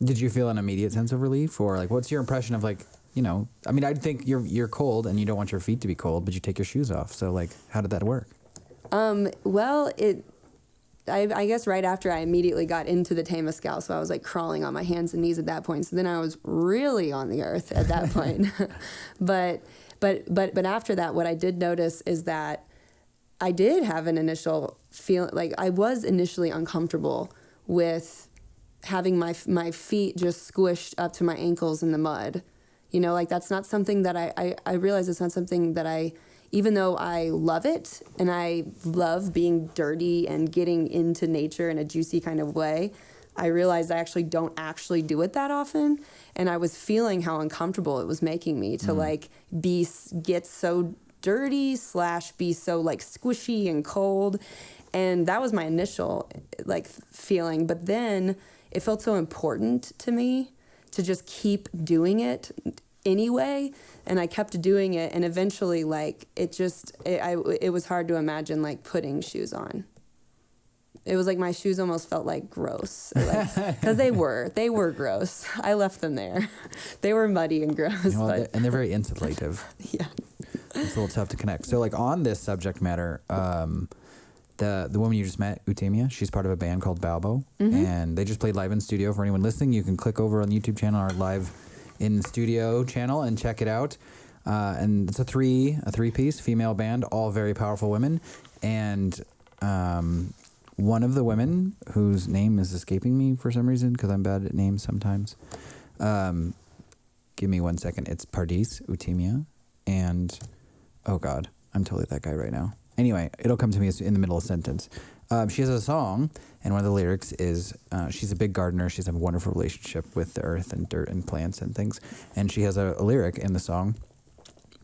Did you feel an immediate sense of relief, or like, what's your impression of like, you know, I mean, I'd think you're cold and you don't want your feet to be cold, but you take your shoes off. So like, how did that work? Well, I guess right after I immediately got into the Temescal, so I was like crawling on my hands and knees at that point. So then I was really on the earth at that point. But after that, what I did notice is that I did have an initial feeling, like I was initially uncomfortable with having my feet just squished up to my ankles in the mud. You know, like that's not something that I realize it's not something that even though I love it and I love being dirty and getting into nature in a juicy kind of way, I realized I actually don't actually do it that often. And I was feeling how uncomfortable it was making me to like get so dirty / be so like squishy and cold. And that was my initial like feeling. But then it felt so important to me to just keep doing it anyway, and I kept doing it, and eventually like it was hard to imagine like putting shoes on. It was like my shoes almost felt like gross, because they were gross. I left them there. They were muddy and gross, you know, and they're very insulative. Yeah, it's a little tough to connect. So like on this subject matter, the woman you just met, Eutemia, she's part of a band called Balbo, and they just played live in studio. For anyone listening, you can click over on the YouTube channel, our live in studio channel, and check it out. And it's a three piece female band, all very powerful women. And one of the women, whose name is escaping me for some reason, because I'm bad at names sometimes. Give me 1 second. It's Pardis Eutemia, and oh god, I'm totally that guy right now. Anyway, it'll come to me in the middle of a sentence. She has a song, and one of the lyrics is, she's a big gardener. She has a wonderful relationship with the earth and dirt and plants and things. And she has a lyric in the song,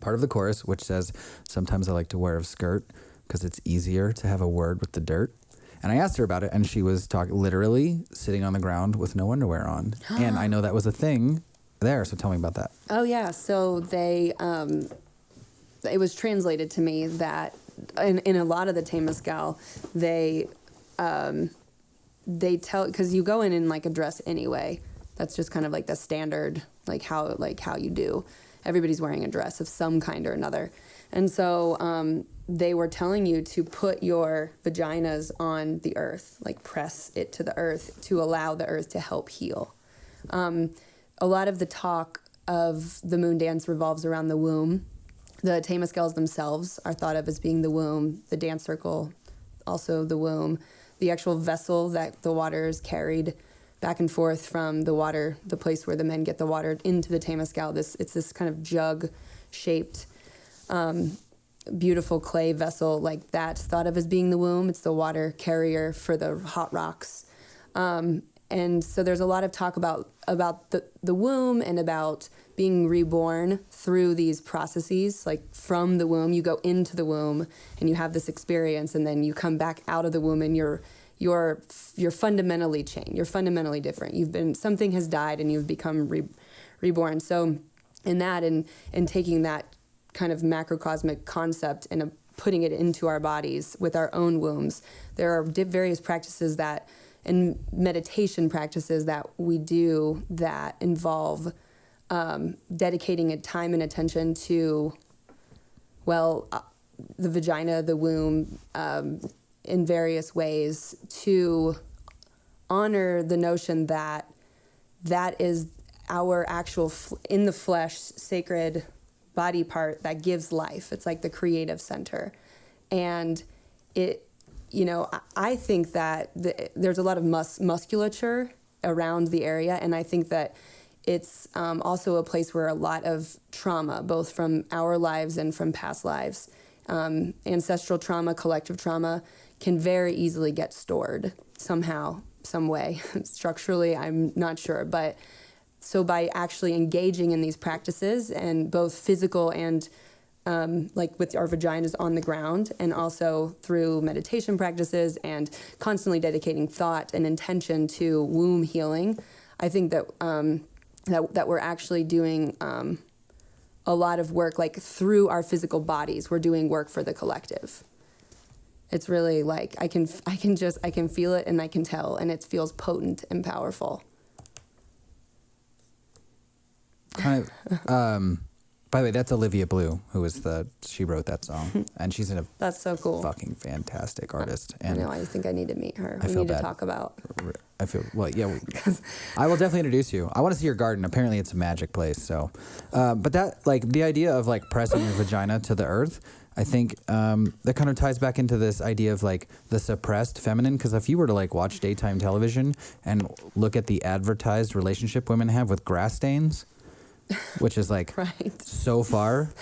part of the chorus, which says, "Sometimes I like to wear a skirt because it's easier to have a word with the dirt." And I asked her about it, and she was literally sitting on the ground with no underwear on. And I know that was a thing there, so tell me about that. Oh, yeah. So it was translated to me that in a lot of the Temescal, they tell, because you go in like a dress anyway. That's just kind of like the standard, like how you do. Everybody's wearing a dress of some kind or another. And so they were telling you to put your vaginas on the earth, like press it to the earth to allow the earth to help heal. A lot of the talk of the moon dance revolves around the womb. The Temescals themselves are thought of as being the womb, the dance circle, also the womb, the actual vessel that the water is carried back and forth from the water, the place where the men get the water, into the Temescal. It's this kind of jug-shaped, beautiful clay vessel, like that's thought of as being the womb. It's the water carrier for the hot rocks. And so there's a lot of talk about the womb and about being reborn through these processes. Like from the womb, you go into the womb and you have this experience, and then you come back out of the womb and you're fundamentally changed. You're fundamentally different. Something has died and you've become reborn. So in that and taking that kind of macrocosmic concept and putting it into our bodies with our own wombs, there are various practices and meditation practices that we do that involve dedicating a time and attention to, the vagina, the womb, in various ways, to honor the notion that is our actual, in the flesh, sacred body part that gives life. It's like the creative center. And I think that there's a lot of musculature around the area, and I think that it's also a place where a lot of trauma, both from our lives and from past lives, ancestral trauma, collective trauma, can very easily get stored somehow, some way. Structurally, I'm not sure, but so by actually engaging in these practices, and both physical and like with our vaginas on the ground, and also through meditation practices and constantly dedicating thought and intention to womb healing, I think that that we're actually doing a lot of work, like through our physical bodies. We're doing work for the collective. It's really like I can feel it, and I can tell, and it feels potent and powerful. kind of. By the way, that's Olivia Blue, she wrote that song, and she's that's so cool, fucking fantastic artist. And I know. I think I need to meet her. We need to talk about. I feel yeah. I will definitely introduce you. I want to see your garden. Apparently, it's a magic place. So, but that the idea of pressing your vagina to the earth, I think that kind of ties back into this idea of the suppressed feminine. Because if you were to watch daytime television and look at the advertised relationship women have with grass stains, which is right. So far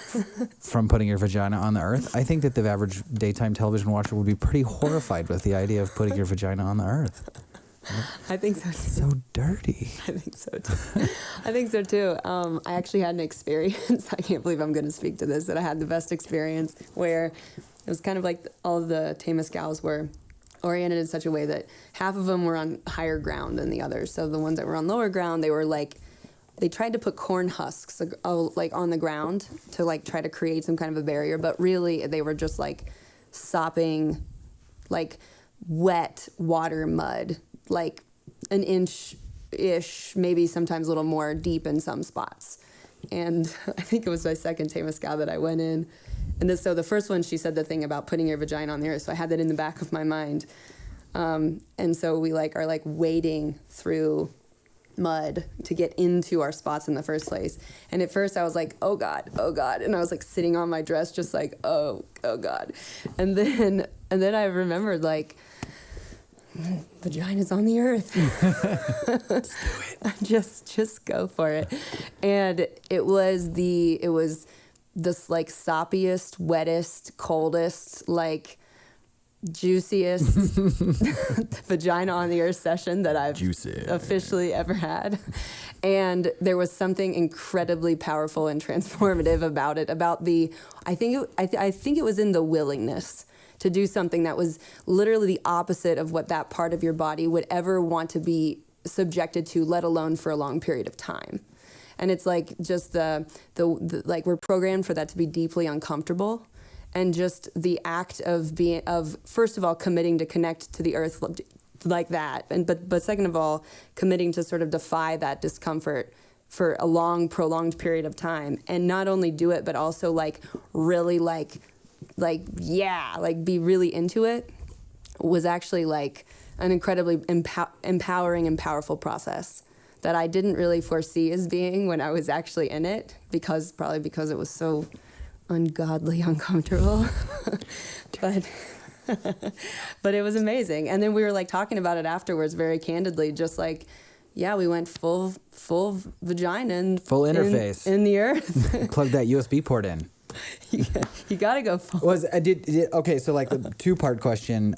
from putting your vagina on the earth, I think that the average daytime television watcher would be pretty horrified with the idea of putting your vagina on the earth. I think so too. So dirty. I think so too. I think so too. I actually had an experience. I can't believe I'm going to speak to this. That I had the best experience where it was kind of all of the Temescals were oriented in such a way that half of them were on higher ground than the others. So the ones that were on lower ground, they were they tried to put corn husks on the ground to try to create some kind of a barrier, but really they were just sopping wet water mud, an inch-ish, maybe sometimes a little more deep in some spots. And I think it was my second Temescal that I went in. And so the first one, she said the thing about putting your vagina on the earth, so I had that in the back of my mind. And so we are wading through mud to get into our spots in the first place. And at first I was oh God, and I was sitting on my dress just oh God. And then I remembered vagina's on the earth. Let's do it. Just go for it. And it was the soppiest, wettest, coldest, juiciest vagina on the earth session that I've officially ever had. And there was something incredibly powerful and transformative about it, I think it was in the willingness to do something that was literally the opposite of what that part of your body would ever want to be subjected to, let alone for a long period of time. And it's just the we're programmed for that to be deeply uncomfortable. And just the act of first of all committing to connect to the earth like that, but second of all committing to sort of defy that discomfort for a long, prolonged period of time, and not only do it but also really be really into it, was actually an incredibly empowering and powerful process that I didn't really foresee as being when I was actually in it, because it was so ungodly uncomfortable. but it was amazing. And then we were talking about it afterwards very candidly, just we went full vagina and full interface in the earth. Plug that USB port in. You gotta go full. Okay, so the two-part question.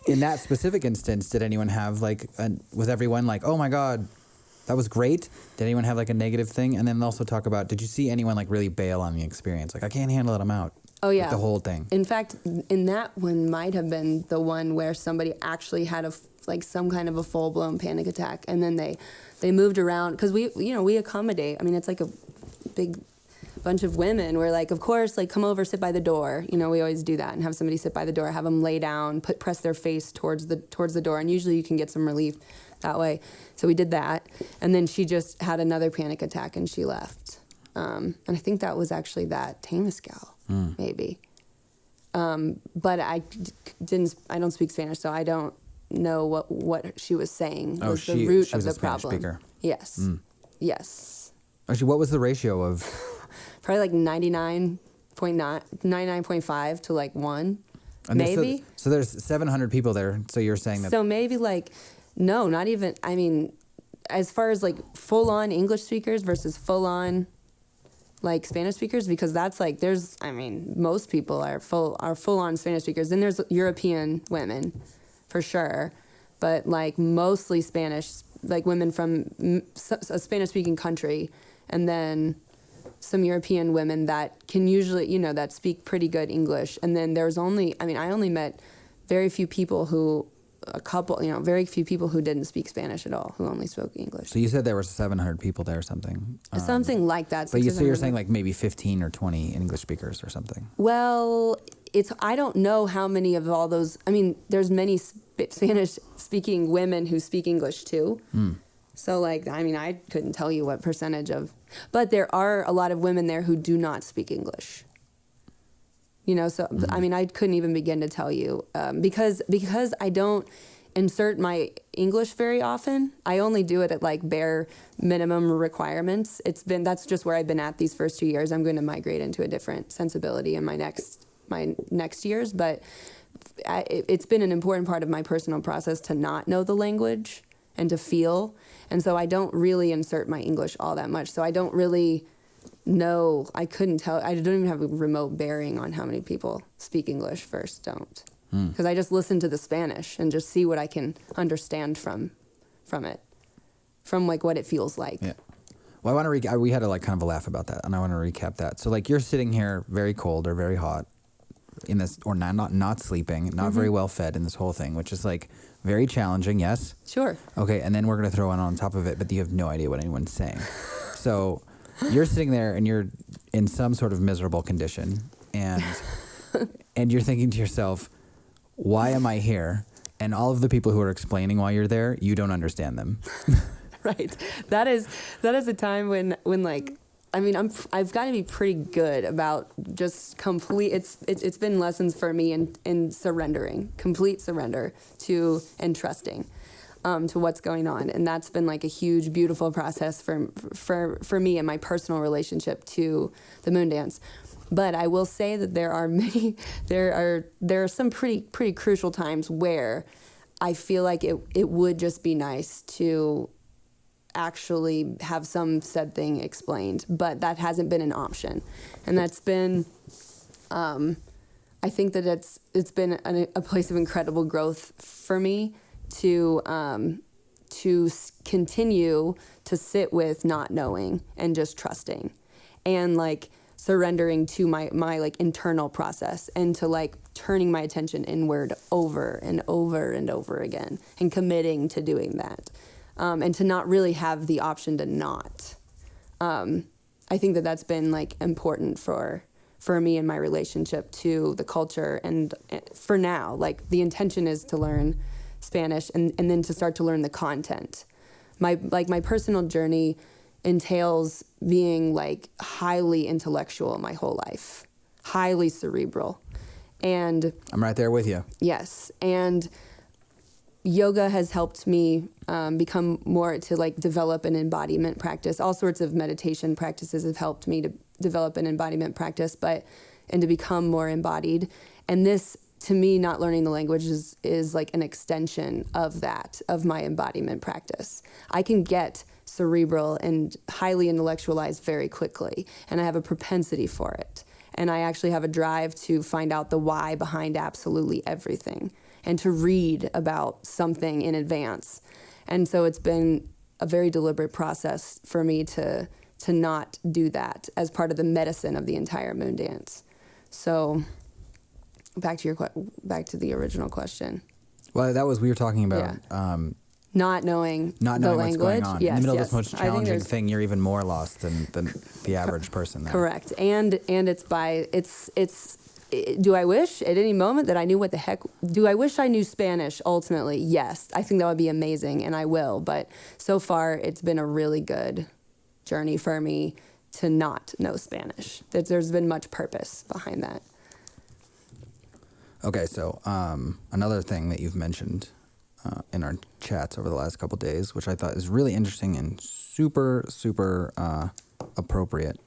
In that specific instance, did anyone have was everyone oh my God, that was great? Did anyone have a negative thing? And then also talk about, did you see anyone really bail on the experience? I can't handle it, I'm out. Oh yeah. The whole thing. In fact, in that one might have been the one where somebody actually had some kind of a full-blown panic attack, and then they moved around, because we accommodate. I mean, it's a big bunch of women. We're of course, come over, sit by the door. We always do that and have somebody sit by the door, have them lay down, press their face towards the door, and usually you can get some relief that way. So we did that, and then she just had another panic attack and she left. And I think that was actually that Temescal, maybe. But I don't speak Spanish, so I don't know what she was saying was the root of the problem. Speaker. Yes. Yes. Actually, what was the ratio of? Probably 99.5 to 1. And maybe. So there's 700 people there. So you're saying that. So maybe no, not even. I mean, as far as full on English speakers versus full on Spanish speakers, because that's most people are full on Spanish speakers. Then there's European women, for sure, but mostly Spanish, women from a Spanish speaking country, and then some European women that can usually, that speak pretty good English. And then there's I only met very few people who didn't speak Spanish at all, who only spoke English. So you said there were 700 people there or something. Something like that. But you're saying maybe 15 or 20 English speakers or something. Well, I don't know how many of all those. I mean, there's many Spanish speaking women who speak English too. So, like, I mean, I couldn't tell you what percentage of, but there are a lot of women there who do not speak English. You know, so, I mean, I couldn't even begin to tell you because I don't insert my English very often. I only do it at like bare minimum requirements. That's just where I've been at these first 2 years. I'm going to migrate into a different sensibility in my next years, but it's been an important part of my personal process to not know the language and to feel. And so I don't really insert my English all that much. So I don't really know. I couldn't tell. I don't even have a remote bearing on how many people speak English versus don't. Because I just listen to the Spanish and just see what I can understand from it, from like what it feels like. Yeah. Well, I want to we had a like kind of a laugh about that, and I want to recap that. So like you're sitting here very cold or very hot in this, or not sleeping, not very well fed in this whole thing, which is like very challenging. Yes. Sure. Okay, and then we're gonna throw on top of it, but you have no idea what anyone's saying. So you're sitting there and you're in some sort of miserable condition, and you're thinking to yourself, why am I here? And all of the people who are explaining why you're there, you don't understand them. Right. That is a time when like, I mean, I've got to be pretty good about just it's been lessons for me in surrendering, complete surrender to and trusting to what's going on. And that's been like a huge, beautiful process for me and my personal relationship to the moon dance. But I will say that there are some pretty crucial times where I feel like it would just be nice to actually have some said thing explained, but that hasn't been an option. And that's been, I think that it's been a place of incredible growth for me to continue to sit with not knowing and just trusting and like surrendering to my like internal process and to like turning my attention inward over and over and over again and committing to doing that. And to not really have the option to not. I think that that's been like important for me in my relationship to the culture. And for now, like the intention is to learn Spanish and then to start to learn the content. My personal journey entails being like highly intellectual my whole life, highly cerebral. And I'm right there with you. Yes. And yoga has helped me become more to like develop an embodiment practice. All sorts of meditation practices have helped me to develop an embodiment practice, and to become more embodied. And this, to me, not learning the language is like an extension of that, of my embodiment practice. I can get cerebral and highly intellectualized very quickly, and I have a propensity for it. And I actually have a drive to find out the why behind absolutely everything and to read about something in advance. And so it's been a very deliberate process for me to not do that as part of the medicine of the entire moon dance. So back to the original question. Well, that was, we were talking about not knowing the language. What's going on. Yes, in the middle yes. of this most challenging thing, you're even more lost than the average person. There. Correct. And do I wish at any moment that I knew do I wish I knew Spanish ultimately? Yes. I think that would be amazing, and I will. But so far, it's been a really good journey for me to not know Spanish. There's been much purpose behind that. Okay, so another thing that you've mentioned in our chats over the last couple of days, which I thought is really interesting and super, super appropriate.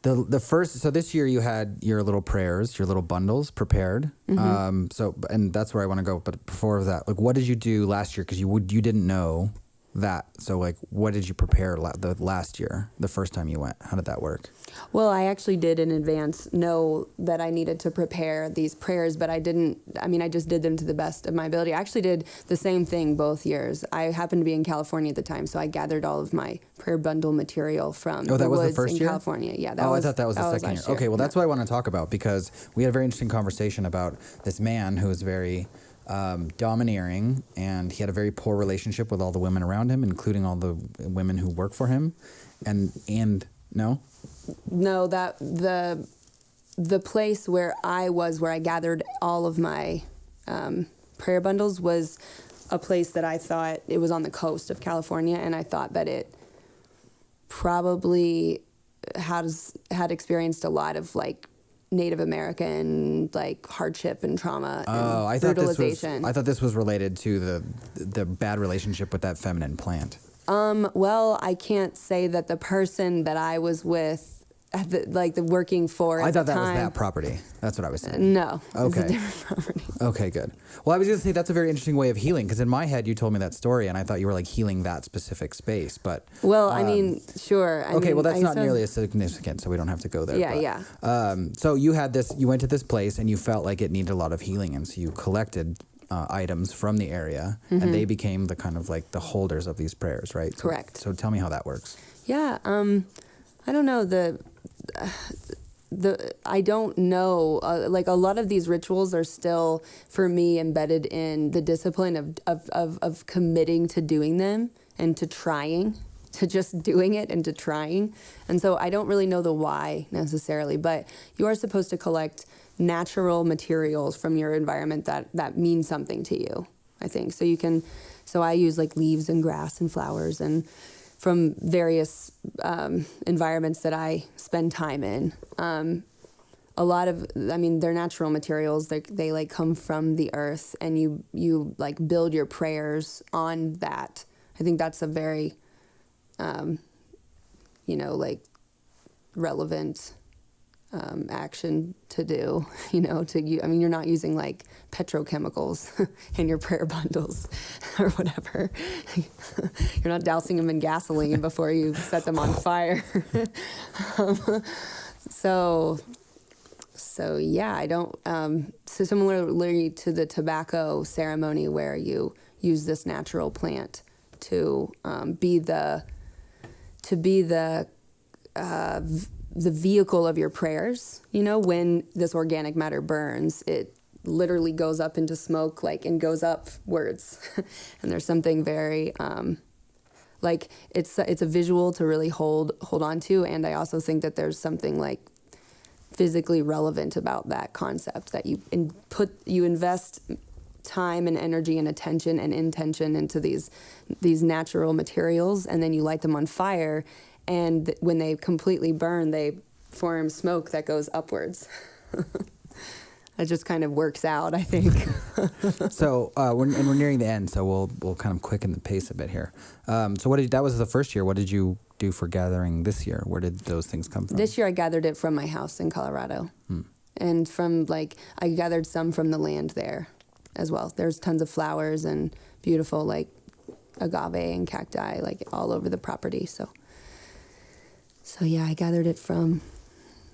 The first, so this year you had your little prayers, your little bundles prepared. Mm-hmm. And that's where I want to go. But before that, like, what did you do last year? Because you didn't know that. So like, what did you prepare the last year, the first time you went? How did that work? Well, I actually did in advance know that I needed to prepare these prayers, but I just did them to the best of my ability. I actually did the same thing both years. I happened to be in California at the time, so I gathered all of my prayer bundle material from the woods in California. Yeah, I thought that was the second year. Okay, well, that's what I want to talk about, because we had a very interesting conversation about this man who was very domineering, and he had a very poor relationship with all the women around him, including all the women who work for him. And no? No, that the place where I gathered all of my prayer bundles was a place that I thought it was on the coast of California, and I thought that it probably had experienced a lot of like Native American like hardship and trauma and brutalization. I thought this was related to the bad relationship with that feminine plant. Well, I can't say that the person that I was with, the working for. I thought that time, was that property. That's what I was saying. No, okay, it's a different property. Okay, good. Well, I was going to say that's a very interesting way of healing, because in my head you told me that story, and I thought you were like healing that specific space. But I mean, sure. Well, that's not nearly as significant, so we don't have to go there. Yeah, but, so you went to this place, and you felt like it needed a lot of healing, and so you collected items from the area, and they became the kind of like the holders of these prayers, right? Correct. So tell me how that works. Yeah, I don't know I don't know. Like a lot of these rituals are still, for me, embedded in the discipline of committing to doing them and to trying, to just doing it and to trying. And so I don't really know the why necessarily, but you are supposed to collect natural materials from your environment that mean something to you, I think. So I use like leaves and grass and flowers and from various environments that I spend time in. A lot of, they're natural materials. They like come from the earth, and you like build your prayers on that. I think that's a very, like relevant action to do. You're not using like petrochemicals in your prayer bundles or whatever. You're not dousing them in gasoline before you set them on fire. So yeah, I don't. So similarly to the tobacco ceremony, where you use this natural plant to be the vehicle of your prayers. When this organic matter burns, it literally goes up into smoke, and goes upwards. And there's something very, it's a visual to really hold on to. And I also think that there's something like physically relevant about that concept, that you invest time and energy and attention and intention into these natural materials, and then you light them on fire. And when they completely burn, they form smoke that goes upwards. It just kind of works out, I think. So we're nearing the end, so we'll kind of quicken the pace a bit here. So that was the first year. What did you do for gathering this year? Where did those things come from? This year I gathered it from my house in Colorado. And from I gathered some from the land there as well. There's tons of flowers and beautiful agave and cacti all over the property. So yeah, I gathered it from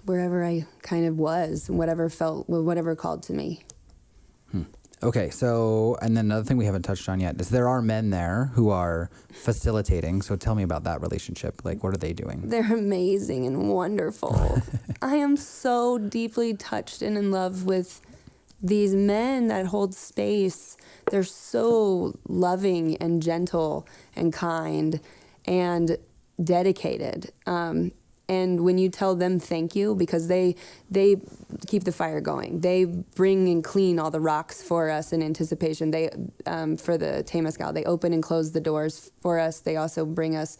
wherever I kind of was, whatever called to me. Okay, so, and then another thing we haven't touched on yet is there are men there who are facilitating. So tell me about that relationship. What are they doing? They're amazing and wonderful. I am so deeply touched and in love with these men that hold space. They're so loving and gentle and kind and dedicated. And when you tell them thank you, because they keep the fire going, they bring and clean all the rocks for us in anticipation. They for the Temazcal, they open and close the doors for us. They also bring us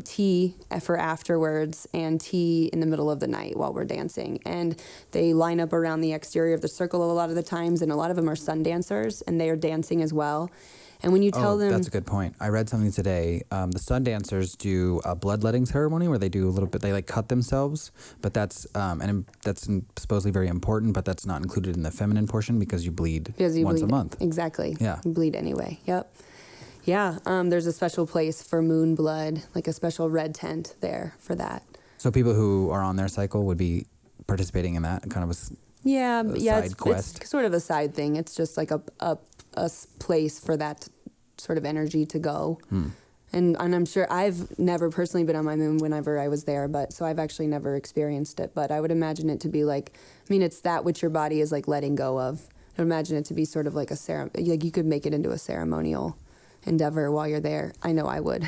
tea for afterwards and tea in the middle of the night while we're dancing. And they line up around the exterior of the circle a lot of the times, and a lot of them are sun dancers, and they are dancing as well. And when you tell them... That's a good point. I read something today. The sun dancers do a bloodletting ceremony where they do a little bit, they cut themselves, but that's supposedly very important, but that's not included in the feminine portion because you bleed once a month. Exactly. Yeah. You bleed anyway. Yep. Yeah. There's a special place for moon blood, a special red tent there for that. So people who are on their cycle would be participating in that kind of a side quest. It's sort of a side thing. It's just a place for that sort of energy to go. And I'm sure I've never personally been on my moon whenever I was there, so I've actually never experienced it, but I would imagine it to be it's that which your body is letting go of. I would imagine it to be sort of like a ceremony, you could make it into a ceremonial endeavor while you're there. I know I would.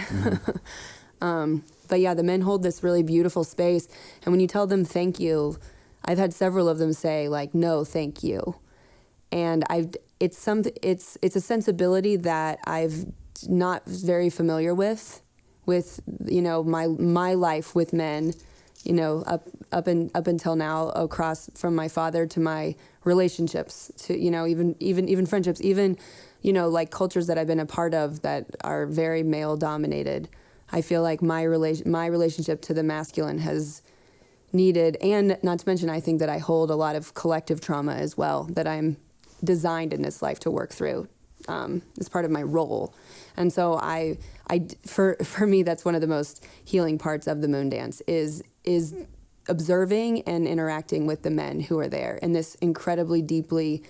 But yeah, the men hold this really beautiful space, and when you tell them thank you, I've had several of them say no, thank you. and it's a sensibility that I've not very familiar with my life with men, up until now, across from my father to my relationships to even friendships, even like cultures that I've been a part of that are very male dominated. I feel like my relationship to the masculine has needed, and not to mention, I think that I hold a lot of collective trauma as well that I'm designed in this life to work through. As part of my role. And so for me, that's one of the most healing parts of the moon dance is observing and interacting with the men who are there in this incredibly deeply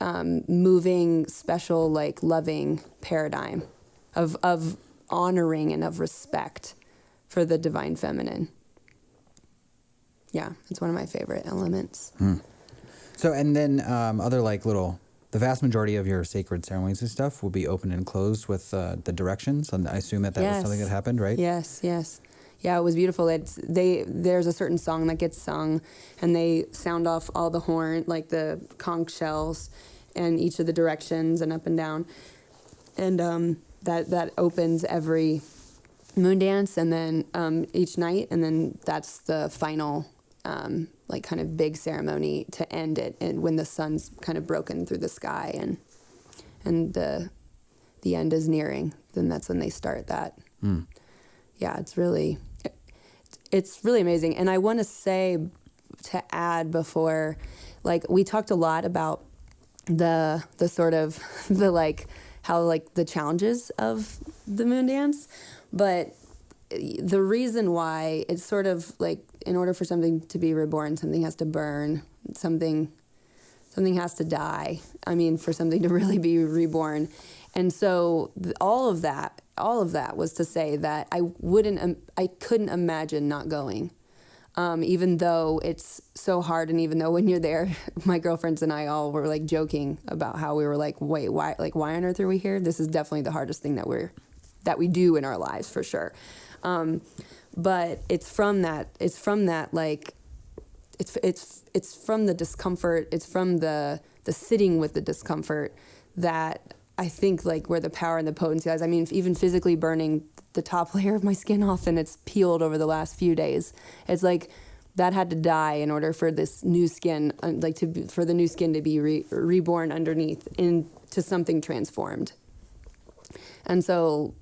moving, special, like loving paradigm of honoring and of respect for the divine feminine. Yeah, it's one of my favorite elements. So, and then other like the vast majority of your sacred ceremonies and stuff will be open and closed with the directions, and I assume that was something that happened, right? Yes. Yeah, it was beautiful. There's a certain song that gets sung, and they sound off all the horn, like the conch shells, and each of the directions and up and down, and that opens every moon dance, and then each night, and then that's the final. Like kind of big ceremony to end it, and when the sun's kind of broken through the sky and the end is nearing, then that's when they start that. Yeah, it's really amazing. And I want to say, to add before, like we talked a lot about the sort of the like how like the challenges of the moon dance, but the reason why it's sort of like, in order for something to be reborn, something has to burn, something has to die. I mean, for something to really be reborn. And so all of that was to say that I couldn't imagine not going. Even though it's so hard, and even though when you're there, my girlfriends and I all were like joking about how we were like, wait, why on earth are we here? This is definitely the hardest thing that we do in our lives, for sure. But it's from that like it's from the discomfort, it's from the sitting with the discomfort that I think like where the power and the potency lies. I mean, even physically burning the top layer of my skin off, and it's peeled over the last few days. It's like that had to die in order for this new skin, for the new skin to be reborn underneath into something transformed. And so,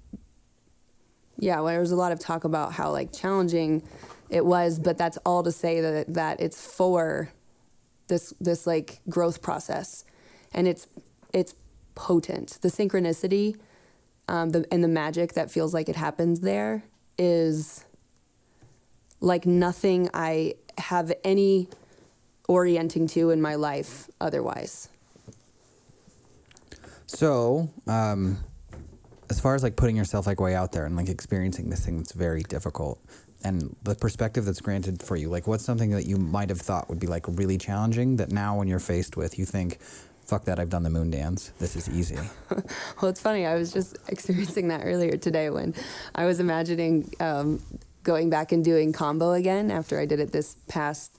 yeah, well, there was a lot of talk about how like challenging it was, but that's all to say that it's for this like growth process, and it's potent. The synchronicity and the magic that feels like it happens there is like nothing I have any orienting to in my life otherwise. So, as far as like putting yourself like way out there and like experiencing this thing that's very difficult, and the perspective that's granted for you, like what's something that you might have thought would be like really challenging that now when you're faced with, you think, fuck that, I've done the moon dance. This is easy. Well, it's funny. I was just experiencing that earlier today when I was imagining going back and doing combo again after I did it this past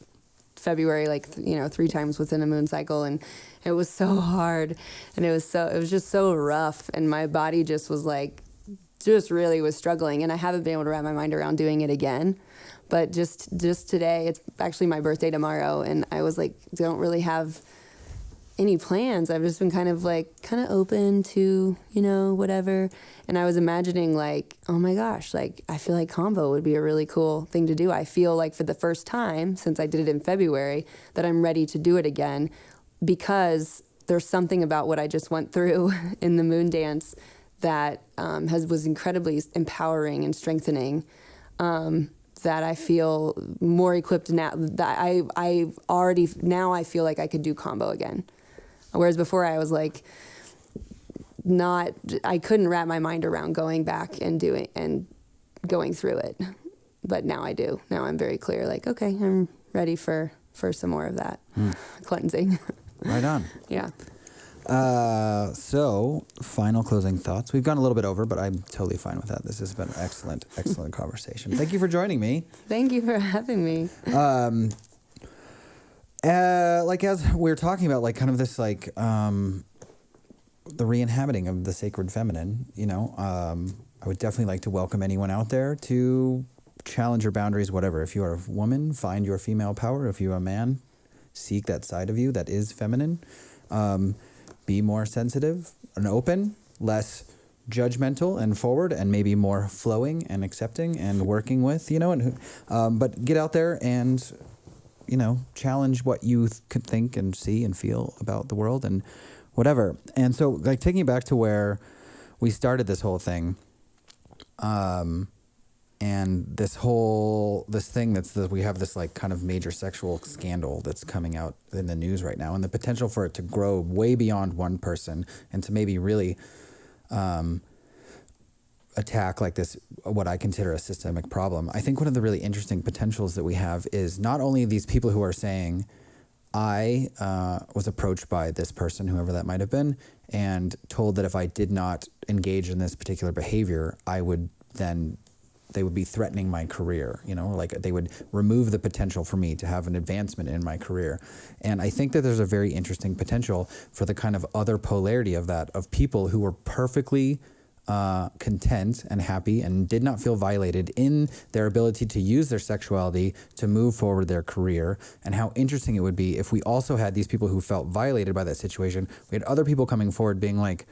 February, 3 times within a moon cycle, and it was so hard, and it was just so rough, and my body just was like, just really was struggling, and I haven't been able to wrap my mind around doing it again. But just today, it's actually my birthday tomorrow, and I was like, don't really have any plans. I've just been kind of open to, whatever. And I was imagining like, oh my gosh, like I feel like combo would be a really cool thing to do. I feel like for the first time since I did it in February that I'm ready to do it again, because there's something about what I just went through in the moon dance that was incredibly empowering and strengthening. That I feel more equipped now. That I feel like I could do combo again. Whereas before I was like, I couldn't wrap my mind around going back and going through it. But now I do. Now I'm very clear, like, okay, I'm ready for some more of that cleansing. Right on. Yeah. So final closing thoughts. We've gone a little bit over, but I'm totally fine with that. This has been an excellent conversation. Thank you for joining me. Thank you for having me. Like as we were talking about, like kind of this like the re-inhabiting of the sacred feminine, you know, I would definitely like to welcome anyone out there to challenge your boundaries, whatever. If you are a woman, find your female power. If you are a man, seek that side of you that is feminine. Be more sensitive and open, less judgmental and forward, and maybe more flowing and accepting and working with, you know, and but get out there and, you know, challenge what you could think and see and feel about the world and whatever. And so, like, taking it back to where we started this whole thing, and this thing we have this like kind of major sexual scandal that's coming out in the news right now, and the potential for it to grow way beyond one person and to maybe really attack like this, what I consider a systemic problem. I think one of the really interesting potentials that we have is not only these people who are saying, I was approached by this person, whoever that might have been, and told that if I did not engage in this particular behavior, they would be threatening my career, you know, like they would remove the potential for me to have an advancement in my career. And I think that there's a very interesting potential for the kind of other polarity of that, of people who were perfectly content and happy and did not feel violated in their ability to use their sexuality to move forward their career. And how interesting it would be if we also had these people who felt violated by that situation. We had other people coming forward being like,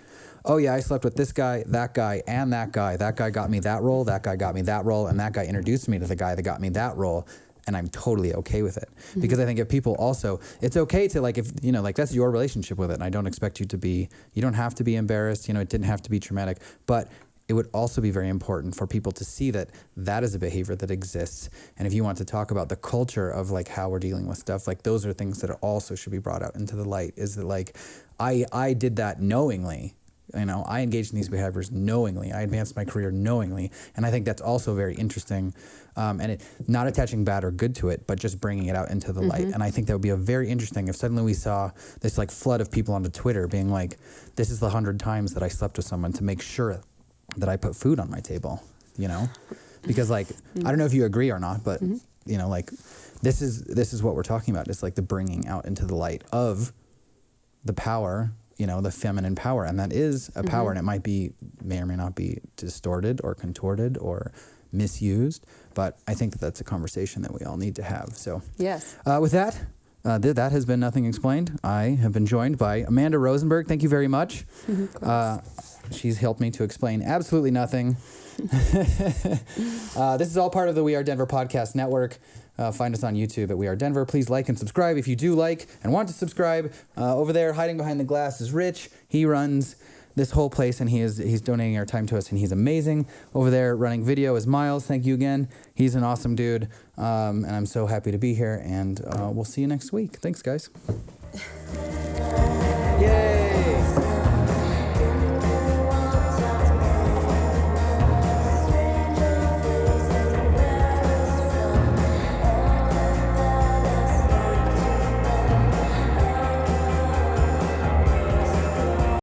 oh yeah, I slept with this guy, that guy, and that guy. That guy got me that role, that guy got me that role, and that guy introduced me to the guy that got me that role. And I'm totally okay with it. Mm-hmm. Because I think if people also, it's okay to like, if, you know, like that's your relationship with it. And I don't expect you to be, you don't have to be embarrassed. You know, it didn't have to be traumatic, but it would also be very important for people to see that that is a behavior that exists. And if you want to talk about the culture of like how we're dealing with stuff, like those are things that also should be brought out into the light, is that like, I did that knowingly. You know, I engaged in these behaviors knowingly. I advanced my career knowingly. And I think that's also very interesting. And not attaching bad or good to it, but just bringing it out into the light. And I think that would be a very interesting if suddenly we saw this like flood of people onto Twitter being like, this is the 100 times that I slept with someone to make sure that I put food on my table, you know? Because like, I don't know if you agree or not, but you know, like this is what we're talking about. It's like the bringing out into the light of the power, you know, the feminine power. And that is a power, and it may or may not be distorted or contorted or misused, but I think that that's a conversation that we all need to have. So yes. With that, that has been Nothing Explained. I have been joined by Amanda Rosenberg. Thank you very much. She's helped me to explain absolutely nothing. This is all part of the WeAreDenver podcast network. Find us on YouTube at WeAreDenver. Please like and subscribe if you do like and want to subscribe. Over there, hiding behind the glass, is Rich. He runs this whole place, and he's donating our time to us, and he's amazing. Over there, running video, is Miles. Thank you again. He's an awesome dude, and I'm so happy to be here. And we'll see you next week. Thanks, guys. Yay!